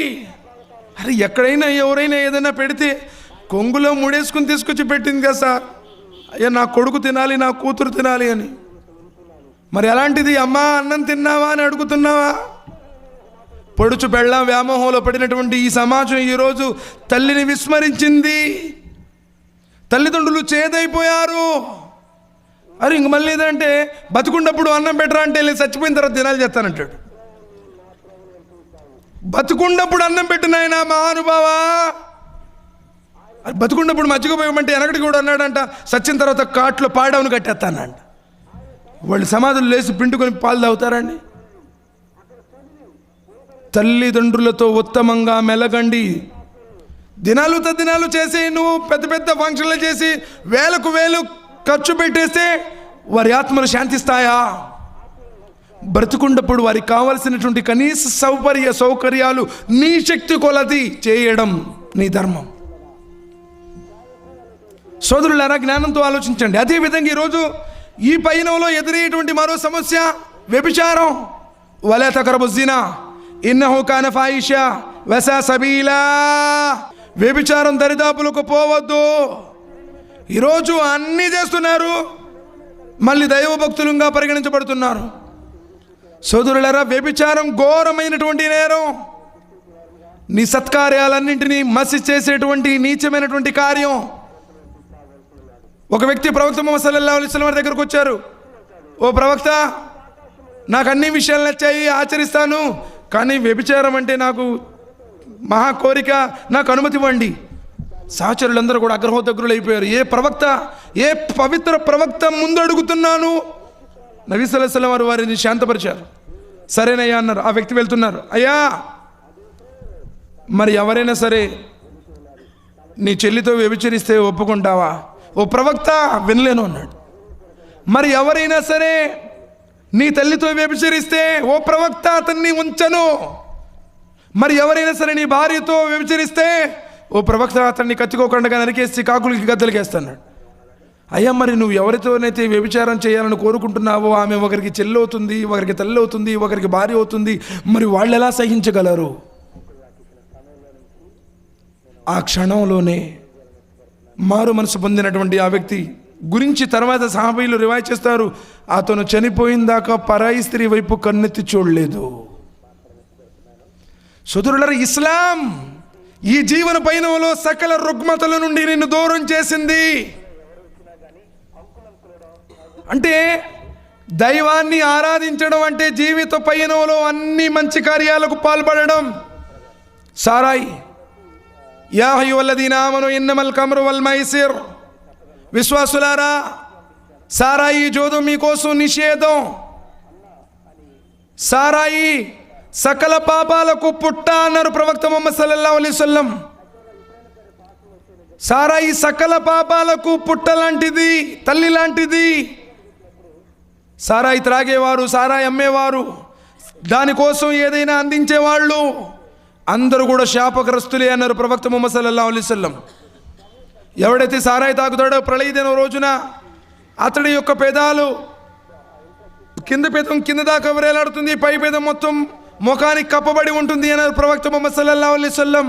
అరే, ఎక్కడైనా ఎవరైనా ఏదైనా పెడితే కొంగులో ముడేసుకుని తీసుకొచ్చి పెట్టింది కదా సార్, అయ్యా నా కొడుకు తినాలి, నా కూతురు తినాలి అని. మరి అలాంటిది అమ్మా అన్నం తిన్నావా అని అడుగుతున్నావా? పొడుచు బెళ్ళం వ్యామోహంలో పడినటువంటి ఈ సమాజం ఈరోజు తల్లిని విస్మరించింది. తల్లిదండ్రులు చేదైపోయారు. అరే, ఇంక మళ్ళీ ఏదంటే బతుకున్నప్పుడు అన్నం పెట్టరా అంటే చచ్చిపోయిన తర్వాత తినాలి చేస్తానంటాడు. బతుకున్నప్పుడు అన్నం పెట్టు నాయనా మహానుభావా. బతుకున్నప్పుడు మజ్జిగ పోయమంటే వెనకటి కూడా అన్నాడంట, సచ్చిన తర్వాత కాట్లో పాడవును కట్టేస్తానంట. వాళ్ళు సమాధులు లేచి పిండుకొని పాలు తాగుతారండి? తల్లిదండ్రులతో ఉత్తమంగా మెలగండి. దినాలు చేసి నువ్వు పెద్ద పెద్ద ఫంక్షన్లు చేసి వేలు ఖర్చు పెట్టేస్తే వారి ఆత్మలు శాంతిస్తాయా? బ్రతుకుండప్పుడు వారికి కావలసినటువంటి కనీస సౌకర్యాలు నీ శక్తి కొలది చేయడం నీ ధర్మం. సోదరులారా, జ్ఞానంతో ఆలోచించండి. అదేవిధంగా ఈరోజు ఈ పయనంలో ఎదురయ్యేటువంటి మరో సమస్య వ్యభిచారం. వలా తక్రబు జినా ఇన్నహు కాన ఫాయిషా వసా సబీలా. వ్యభిచారం దరిదాపులకు పోవద్దు. ఈరోజు అన్నీ చేస్తున్నారు, మళ్ళీ దైవభక్తులుగా పరిగణించబడుతున్నారు. సోదరులారా, వ్యభిచారం ఘోరమైనటువంటి నేరం. నీ సత్కార్యాలన్నింటినీ మసి చేసేటువంటి నీచమైనటువంటి కార్యం. ఒక వ్యక్తి ప్రవక్త ముహమ్మద్ సల్లల్లాహు అలైహి వసల్లం దగ్గరకు వచ్చారు. ఓ ప్రవక్త, నాకు అన్ని విషయాలు నచ్చాయి, ఆచరిస్తాను, కానీ వ్యభిచారం అంటే నాకు మహా కోరిక, నాకు అనుమతి ఇవ్వండి. సహచరులందరూ కూడా అగ్రహోదగ్రులు అయిపోయారు. ఏ ప్రవక్త, ఏ పవిత్ర ప్రవక్త ముందు అడుగుతున్నాను? నబీ సల్లల్లాహు అలైహి వసల్లం వారిని శాంతపరిచారు. సరేనయ్యా అన్నారు. ఆ వ్యక్తి వెళ్తున్నారు. అయ్యా, మరి ఎవరైనా సరే నీ చెల్లితో వ్యభిచరిస్తే ఒప్పుకుంటావా? ఓ ప్రవక్త, వినలేను అన్నాడు. మరి ఎవరైనా సరే నీ తల్లితో వ్యభిచరిస్తే, ఓ ప్రవక్త, అతన్ని ఉంచను. మరి ఎవరైనా సరే నీ భార్యతో వ్యభిచరిస్తే, ఓ ప్రవక్త, అతన్ని కత్తికోకుండా నరికేసి కాకులకి గద్దలకేస్తాడు. అయ్యా, మరి నువ్వు ఎవరితోనైతే వ్యభిచారం చేయాలని కోరుకుంటున్నావో ఆమె ఒకరికి చెల్లి అవుతుంది, ఒకరికి తల్లి అవుతుంది, ఒకరికి భార్య అవుతుంది, మరి వాళ్ళు ఎలా సహించగలరు? ఆ క్షణంలోనే మారు మనసు పొందినటువంటి ఆ వ్యక్తి గురించి తర్వాత సహాబీలు రివాయత్ చేస్తారు, అతను చనిపోయిన దాకా పరాయి స్త్రీ వైపు కన్నెత్తి చూడలేదు. సోదరులారా, ఇస్లాం ఈ జీవన పయనంలో సకల రుగ్మతల నుండి నిన్ను దూరం చేసింది. అంటే దైవాన్ని ఆరాధించడం అంటే జీవిత పయనంలో అన్ని మంచి కార్యాలకు పాల్పడడం. సారాయి, యా అయ్యుహల్లదీన ఆమను ఇన్నమల్ ఖమ్రు వల్ మైసిర్, విశ్వాసులారా, సారాయి, జోదు మీకోసం నిషేధం. సారాయి సకల పాపాలకు పుట్ట అన్నారు ప్రవక్త ముహమ్మద్ సల్లల్లాహు అలైహి వసల్లం. సారాయి సకల పాపాలకు పుట్ట లాంటిది, తల్లి లాంటిది. సారాయి త్రాగేవారు, సారాయి అమ్మేవారు, దానికోసం ఏదైనా అందించేవాళ్ళు అందరూ కూడా శాపగ్రస్తులే అన్నారు ప్రవక్త ముహమ్మద్ సల్లల్లాహు అలైహి వసల్లం. ఎవడైతే సారాయి తాగుతాడో ప్రళయదిన రోజున అతడి యొక్క పెదాలు కింద పెదం కింద దాకా వేలాడుతుంది, పై పెదం మొత్తం ముఖానికి కప్పబడి ఉంటుంది అన్నారు ప్రవక్త ముహమ్మద్ సల్లల్లాహు అలైహి వసల్లం.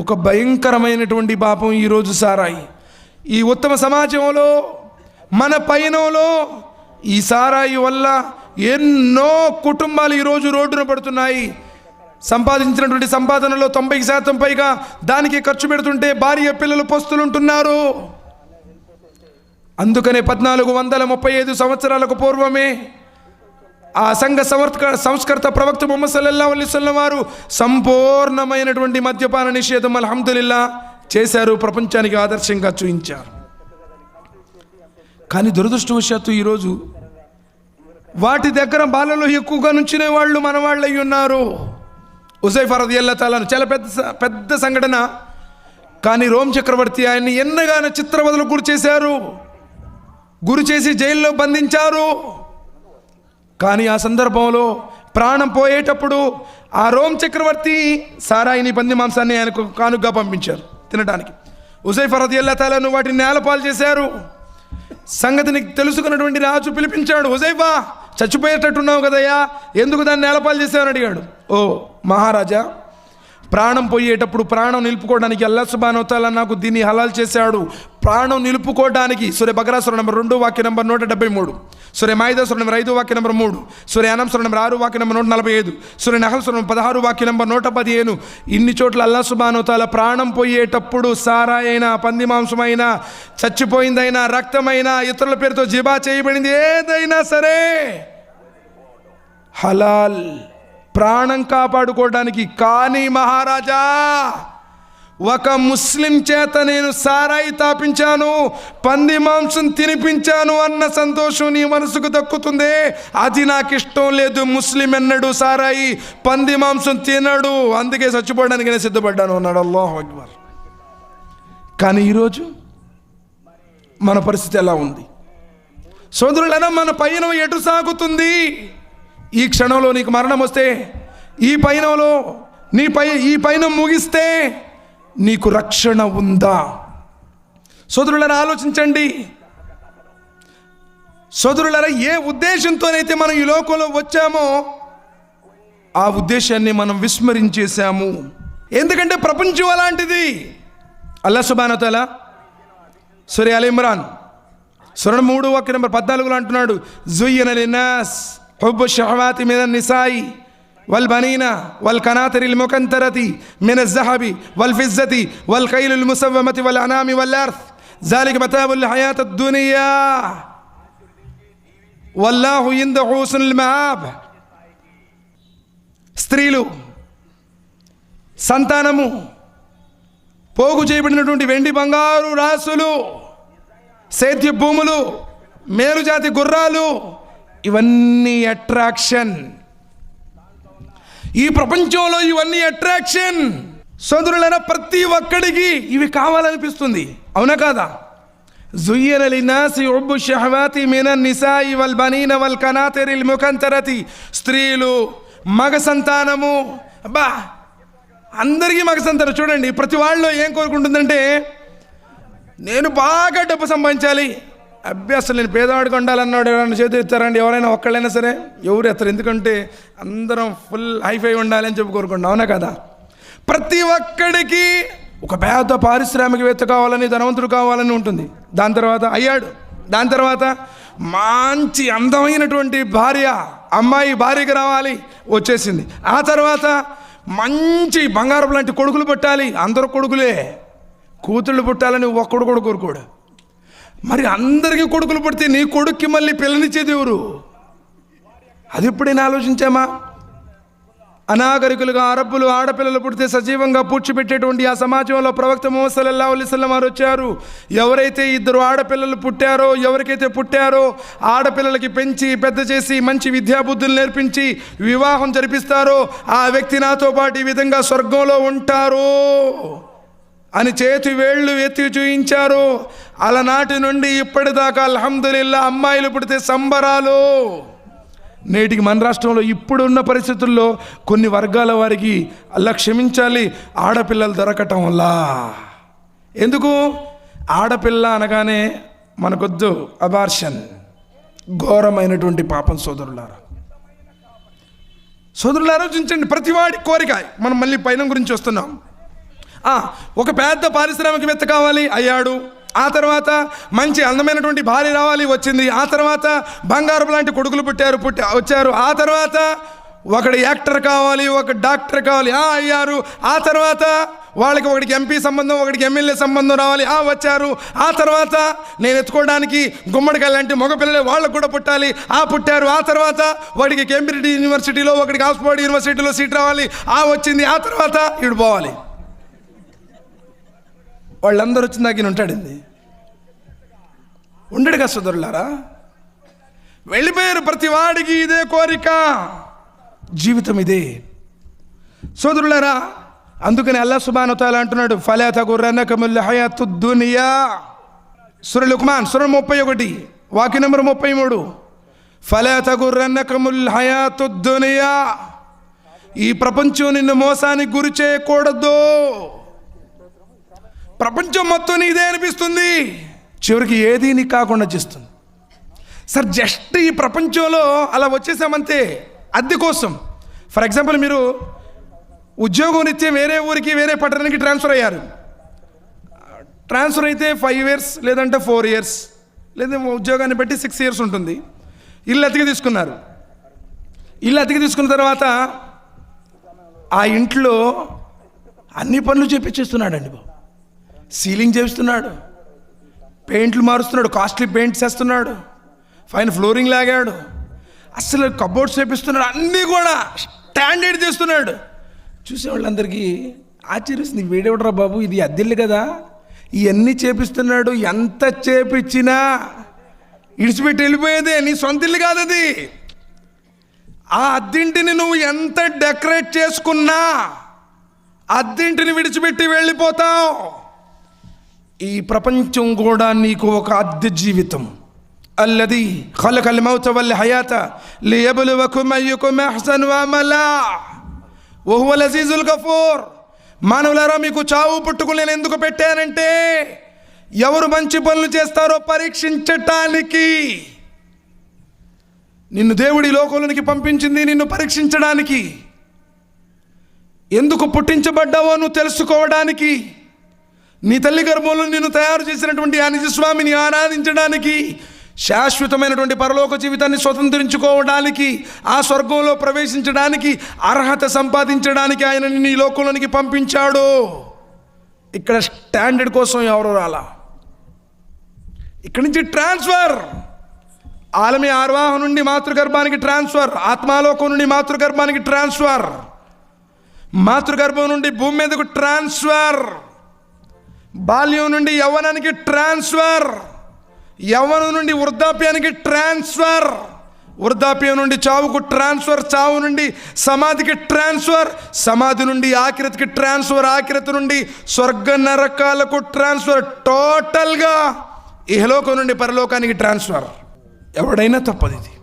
ఒక భయంకరమైనటువంటి పాపం ఈరోజు సారాయి. ఈ ఉత్తమ సమాజంలో మన పయనంలో ఈ సారాయి వల్ల ఎన్నో కుటుంబాలు ఈరోజు రోడ్డున పడుతున్నాయి. సంపాదించినటువంటి సంపాదనలో 90% పైగా దానికి ఖర్చు పెడుతుంటే భార్య పిల్లలు పస్తులుంటున్నారు. అందుకనే 1435 సంవత్సరాలకు పూర్వమే ఆ సంఘ సంస్కర్త ప్రవక్త ముహమ్మద్ సల్లల్లాహు అలైహి వసల్లం వారు సంపూర్ణమైనటువంటి మద్యపాన నిషేధం అల్హమ్దులిల్లా చేశారు, ప్రపంచానికి ఆదర్శంగా చూపించారు. కానీ దురదృష్టవశాత్తు ఈరోజు వాటి దగ్గర బాలలో ఎక్కువగా నుంచునే వాళ్ళు మన వాళ్ళు అయి ఉన్నారు. హుజైఫా రదియల్లాహు తఆలా చాలా పెద్ద సంఘటన. కానీ రోమ్ చక్రవర్తి ఆయన్ని ఎన్నగానో చిత్రవదలకు గురి చేసి జైల్లో బంధించారు. కానీ ఆ సందర్భంలో ప్రాణం పోయేటప్పుడు ఆ రోమ్ చక్రవర్తి సారాయిని, పంది మాంసాన్ని ఆయనకు కానుకగా పంపించారు తినడానికి. హుజైఫా రదియల్లాహు తఆలాను వాటిని నేలపాలు చేశారు. సంగతిని తెలుసుకున్నటువంటి రాజు పిలిపించాడు. హుజైఫా, చచ్చిపోయేటట్టున్నావు కదయ్యా, ఎందుకు దాన్ని నేలపాలు చేశావని అడిగాడు. ఓ మహారాజా, ప్రాణం పోయేటప్పుడు ప్రాణం నిలుపుకోవడానికి అల్లాహ్ సుబ్హానహు వ తఆలా నాకు దీన్ని హలాల్ చేశాడు. ప్రాణం నిలుపుకోవడానికి సూరే బకరా సూర నంబర్ 2 వాక్య నంబర్ 173, సూరే మాయిదా సూర నంబర్ 5 వాక్య నంబర్ 3, సూరే అనం సూర నంబర్ 6 వాక్య నంబర్ 145, సూరే నహల్ సూర నంబర్ 16 వాక్య నంబర్ 115. ఇన్ని చోట్ల అల్లాహ్ సుబ్హానహు వ తఆలా ప్రాణం పోయేటప్పుడు సారాయి అయినా, పంది మాంసమైనా, చచ్చిపోయిందైనా, రక్తమైనా, ఇతరుల పేరుతో జిబా చేయబడింది ఏదైనా సరే హలాల్, ప్రాణం కాపాడుకోవడానికి. కానీ మహారాజా, ఒక ముస్లిం చేత నేను సారాయి తాపించాను, పంది మాంసం తినిపించాను అన్న సంతోషం నీ మనసుకు దక్కుతుంది. అది నాకు ఇష్టం లేదు. ముస్లిం ఎన్నడు సారాయి, పంది మాంసం తినడు, అందుకే చచ్చిపోవడానికి నేను సిద్ధపడ్డాను అన్నాడు. అల్లాహు అక్బర్. కానీ ఈరోజు మన పరిస్థితి ఎలా ఉంది సోదరులైనా? మన పయనం ఎటు సాగుతుంది? ఈ క్షణంలో నీకు మరణం వస్తే, ఈ పయనంలో ఈ పయనం ముగిస్తే నీకు రక్షణ ఉందా? సోదరులారా, ఆలోచించండి. సోదరులారా, ఏ ఉద్దేశంతోనైతే మనం ఈ లోకంలో వచ్చామో ఆ ఉద్దేశాన్ని మనం విస్మరించేశాము. ఎందుకంటే ప్రపంచం అలాంటిది. అల్లాహ్ సుబ్హానహు వ తఆలా సూరా అల్ ఇమ్రాన్ సూర 3 వాక్య నంబర్ 14లో అంటున్నాడు, జుయ్యన లిన్నాస్ హుబ్బు షహవాతి మినన్ నిసాయి వల్ బనీనా వల్ కనాతిరిల్ ముకంతరతి మినజ్ జహబి వల్ ఫిజ్జతి వల్ ఖైలుల్ ముసవ్వమతి వల్ అనామి వల్ అర్త్ జాలిక మతాబుల్ హయాతద్ దునియా వల్లాహు ఇందహు హుస్నుల్ మఆబ్. స్త్రీలు, సంతానము, పోగు చేయబడినటువంటి వెండి బంగారు రాసులు, సేద్య భూములు, మేలుజాతి గుర్రాలు, ఇవన్నీ అట్రాక్షన్. ఈ ప్రపంచంలో ఇవన్నీ అట్రాక్షన్. సోదరులైన ప్రతి ఒక్కడికి ఇవి కావాలనిపిస్తుంది, అవునా కాదా? జుయ్యన లిన్నాసి హుబ్బు షహవాతి మినన్ నిసాయి వల్ బనీన వల్ కనాతిరిల్ ముకంతరతి. స్త్రీలు, మగ సంతానము, అబ్బా అందరికీ మగ సంతానం. చూడండి, ప్రతి వాళ్ళు ఏం కోరుకుంటుందంటే నేను బాగా డబ్బు సంపాదించాలి. అసలు నేను పేదవాడికి ఉండాలన్నాడు ఎవరైనా చేతి ఎత్తారండి? ఎవరైనా ఒక్కళ్ళైనా సరే ఎవరు ఎత్తారు. ఎందుకంటే అందరం ఫుల్ హైఫై ఉండాలి అని చెప్పి కోరుకుంటాం, అవునా కదా? ప్రతి ఒక్కడికి ఒక పెద్ద పారిశ్రామికవేత్త కావాలని, ధనవంతుడు కావాలని ఉంటుంది. దాని తర్వాత అయ్యాడు. దాని తర్వాత మంచి అందమైనటువంటి భార్య, అమ్మాయి భార్యకి రావాలి, వచ్చేసింది. ఆ తర్వాత మంచి బంగారం లాంటి కొడుకులు పుట్టాలి, అందరూ కొడుకులే. కూతుళ్ళు పుట్టాలని ఒక్కడు కూడా కోరుకోడు. మరి అందరికీ కొడుకులు పుడితే నీ కొడుక్కి మళ్ళీ పిల్లనిచ్చేది ఎవరు? అది ఎప్పుడైనా ఆలోచించామా? అనాగరికులుగా అరబ్బులు ఆడపిల్లలు పుడితే సజీవంగా పూడ్చిపెట్టేటువంటి ఆ సమాజంలో ప్రవక్త ముహమ్మద్ సల్లల్లాహు అలైహి వసల్లం వారు వచ్చారు. ఎవరైతే ఇద్దరు ఆడపిల్లలు పుట్టారో, ఎవరికైతే పుట్టారో ఆడపిల్లలకి పెంచి పెద్ద చేసి మంచి విద్యాబుద్ధులు నేర్పించి వివాహం జరిపిస్తారో ఆ వ్యక్తి నాతో పాటు ఈ విధంగా స్వర్గంలో ఉంటారు అని చేతి వేళ్ళు ఎత్తి చూయించారు. అలనాటి నుండి ఇప్పటిదాకా అల్హమ్దులిల్లా అమ్మాయిలు పుడితే సంబరాలు. నేటికి మన రాష్ట్రంలో ఇప్పుడున్న పరిస్థితుల్లో కొన్ని వర్గాల వారికి అల్లా క్షమించాలి, ఆడపిల్లలు దొరకటం వల్ల. ఎందుకు? ఆడపిల్ల అనగానే మనకొద్దు అబార్షన్, ఘోరమైనటువంటి పాపం. సోదరులారా ఆలోచించండి. ప్రతివాడి కోరిక. మనం మళ్ళీ పైన గురించి వస్తున్నాం. ఒక పెద్ద పారిశ్రామికవేత్త కావాలి, అయ్యాడు. ఆ తర్వాత మంచి అందమైనటువంటి భార్య రావాలి, వచ్చింది. ఆ తర్వాత బంగారం లాంటి కొడుకులు వచ్చారు. ఆ తర్వాత ఒకటి యాక్టర్ కావాలి, ఒక డాక్టర్ కావాలి, అయ్యారు. ఆ తర్వాత వాళ్ళకి ఒకటికి ఎంపీ సంబంధం, ఒకటికి ఎమ్మెల్యే సంబంధం రావాలి, వచ్చారు. ఆ తర్వాత నేను ఎత్తుకోవడానికి గుమ్మడికాయ లాంటి మగపిల్లలే వాళ్ళకు కూడా పుట్టాలి, పుట్టారు. ఆ తర్వాత వాడికి కేంబ్రిడ్జ్ యూనివర్సిటీలో, ఒకటికి ఆక్స్ఫర్డ్ యూనివర్సిటీలో సీట్ రావాలి, వచ్చింది. ఆ తర్వాత ఇడు పోవాలి. వాళ్ళందరూ వచ్చిన దాకా ఉంటాడండి, ఉండడు కదా సోదరులారా? వెళ్ళిపోయారు. ప్రతి వాడికి ఇదే కోరిక, జీవితం ఇదే సోదరులారా. అందుకని అల్లాహ్ సుబ్హానహు వ తఆలా అంటున్నాడు, ఫలా తగుర్రన్నకుముల్ హయాతుద్ దునియా. సూరా లుక్మాన్ సూరా 31 వాక్య నెంబర్ 33. ఫలా తగుర్రన్నకుముల్ హయాతుద్ దునియా. ఈ ప్రపంచం నిన్ను మోసానికి గురి చేయకూడదు. ప్రపంచం మొత్తం ఇదే అనిపిస్తుంది, చివరికి ఏది నీకు కాకుండా చేస్తుంది. సార్ జస్ట్ ఈ ప్రపంచంలో అలా వచ్చేసామంతే, అద్దె కోసం. ఫర్ ఎగ్జాంపుల్, మీరు ఉద్యోగం రీత్యా వేరే ఊరికి, వేరే పట్టణానికి ట్రాన్స్ఫర్ అయ్యారు. ట్రాన్స్ఫర్ అయితే 5 years లేదంటే 4 years, లేదా ఉద్యోగాన్ని బట్టి 6 years ఉంటుంది. ఇల్లు అతికి తీసుకున్నారు. ఇల్లు అతికి తీసుకున్న తర్వాత ఆ ఇంట్లో అన్ని పనులు చేపించేస్తున్నాడు బాబు. సీలింగ్ చేస్తున్నాడు, పెయింట్లు మారుస్తున్నాడు, కాస్ట్లీ పెయింట్స్ వేస్తున్నాడు, ఫైన్ ఫ్లోరింగ్ లాగాడు, అసలు కబోర్డ్స్ చేపిస్తున్నాడు, అన్నీ కూడా స్టాండర్డ్ చేస్తున్నాడు. చూసేవాళ్ళందరికీ ఆశ్చర్యస్తుంది, వీడేవడరా బాబు, ఇది అద్దెల్లు కదా, ఇవన్నీ చేపిస్తున్నాడు. ఎంత చేపించినా ఇడిచిపెట్టి వెళ్ళిపోయేదే, నీ సొంత ఇల్లు కాదు అది. ఆ అద్దింటిని నువ్వు ఎంత డెకరేట్ చేసుకున్నా అద్దింటిని విడిచిపెట్టి వెళ్ళిపోతావు. ఈ ప్రపంచం కూడా నీకు ఒక అద్దె జీవితం. అల్లది ఖలకల్ మౌత వల్ హయాత లియబ్లువకుమ్ అయ్యుకుమ్ అహ్సను అమలా వహువల్ అజీజుల్ గఫూర్. మానవులారా, మీకు చావు పుట్టుకుని నేను ఎందుకు పెట్టానంటే ఎవరు మంచి పనులు చేస్తారో పరీక్షించటానికి. నిన్ను దేవుడి లోకంలోనికి పంపించింది నిన్ను పరీక్షించడానికి. ఎందుకు పుట్టించబడ్డావో నువ్వు తెలుసుకోవడానికి. నీ తల్లి గర్భంలో నిన్ను తయారు చేసినటువంటి ఆ నిజస్వామిని ఆరాధించడానికి. శాశ్వతమైనటువంటి పరలోక జీవితాన్ని స్వతంత్రించుకోవడానికి, ఆ స్వర్గంలో ప్రవేశించడానికి, అర్హత సంపాదించడానికి ఆయన నీ లోకంలోనికి పంపించాడు. ఇక్కడ స్టాండర్డ్ కోసం ఎవరు రాలా. ఇక్కడి నుంచి ట్రాన్స్ఫర్, ఆలమీ ఆర్వాహ నుండి మాతృగర్భానికి ట్రాన్స్ఫర్, ఆత్మాలోకం నుండి మాతృగర్భానికి ట్రాన్స్ఫర్, మాతృగర్భం నుండి భూమి మీదకు ట్రాన్స్ఫర్, బాల్యం నుండి యవ్వనానికి ట్రాన్స్ఫర్, యవ్వనం నుండి వృద్ధాప్యానికి ట్రాన్స్ఫర్, వృద్ధాప్యం నుండి చావుకు ట్రాన్స్ఫర్, చావు నుండి సమాధికి ట్రాన్స్ఫర్, సమాధి నుండి ఆఖిరతికి ట్రాన్స్ఫర్, ఆఖిరతి నుండి స్వర్గ నరకాలకు ట్రాన్స్ఫర్. టోటల్గా ఇహలోకం నుండి పరలోకానికి ట్రాన్స్ఫర్. ఎవడైనా తప్పదు. ఇది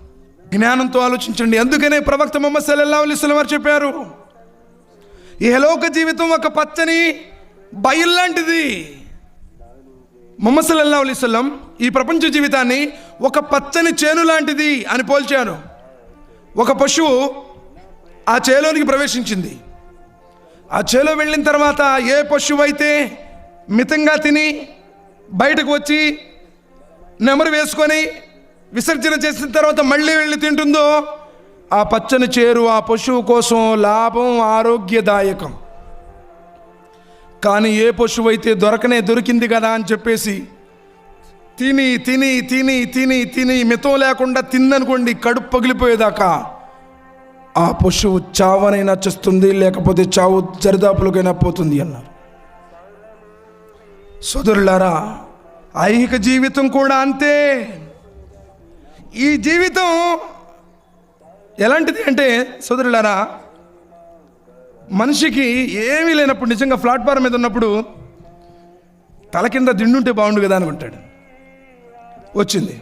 జ్ఞానంతో ఆలోచించండి. అందుకనే ప్రవక్త ముహమ్మద్ సల్లల్లాహు అలైహి వసల్లం వారు చెప్పారు, ఇహలోక జీవితం ఒక పచ్చని బయల్లాంటిది. ముహమ్మద్ సల్లల్లాహు అలైహి వసల్లం ఈ ప్రపంచ జీవితాన్ని ఒక పచ్చని చేను లాంటిది అని పోల్చారు. ఒక పశువు ఆ చేలోనికి ప్రవేశించింది. ఆ చేలో వెళ్ళిన తర్వాత ఏ పశువు అయితే మితంగా తిని బయటకు వచ్చి నెమరు వేసుకొని విసర్జన చేసిన తర్వాత మళ్ళీ వెళ్ళి తింటుందో, ఆ పచ్చని చేరు ఆ పశువు కోసం లాభం, ఆరోగ్యదాయకం. కానీ ఏ పశువు అయితే దొరికింది కదా అని చెప్పేసి తిని తిని తిని తిని తిని మితం లేకుండా తిందనుకోండి, కడుపు పగిలిపోయేదాకా ఆ పశువు చావనైనా చేస్తుంది, లేకపోతే చావు దరిదాపులకైనా పోతుంది అన్నారు. సోదరులారా, ఐహిక జీవితం కూడా అంతే. ఈ జీవితం ఎలాంటిది అంటే సోదరులారా, మనిషికి ఏమీ లేనప్పుడు, నిజంగా ప్లాట్ఫారం మీద ఉన్నప్పుడు తల కింద దిండుంటే బాగుండు కదా అనుకుంటాడు. వచ్చింది.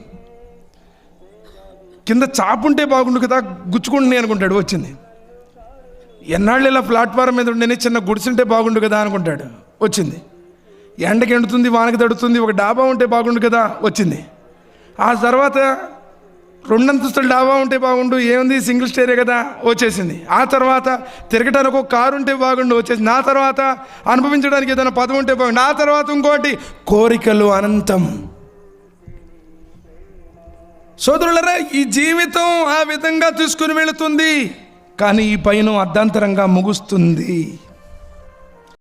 కింద చాపుంటే బాగుండు కదా, గుచ్చుకుంటున్నాయి అనుకుంటాడు. వచ్చింది. ఎన్నాళ్ళు ఇలా ప్లాట్ఫారం మీద ఉండేనే చిన్న గుడిసుంటే బాగుండు కదా అనుకుంటాడు. వచ్చింది. ఎండకి ఎండుతుంది, వానకి తడుతుంది, ఒక డాబా ఉంటే బాగుండు కదా. వచ్చింది. ఆ తర్వాత 2 అంతస్తుల డాబా ఉంటే బాగుండు, ఏముంది సింగిల్ స్టేరే కదా. వచ్చేసింది. ఆ తర్వాత తిరగటానికి ఒక కారు ఉంటే బాగుండు. వచ్చేసింది. ఆ తర్వాత అనుభవించడానికి ఏదైనా పదవి ఉంటే బాగుండు. ఆ తర్వాత ఇంకోటి. కోరికలు అనంతం. సోదరులరా, ఈ జీవితం ఆ విధంగా తీసుకుని వెళుతుంది. కానీ ఈ పైన అర్ధాంతరంగా ముగుస్తుంది.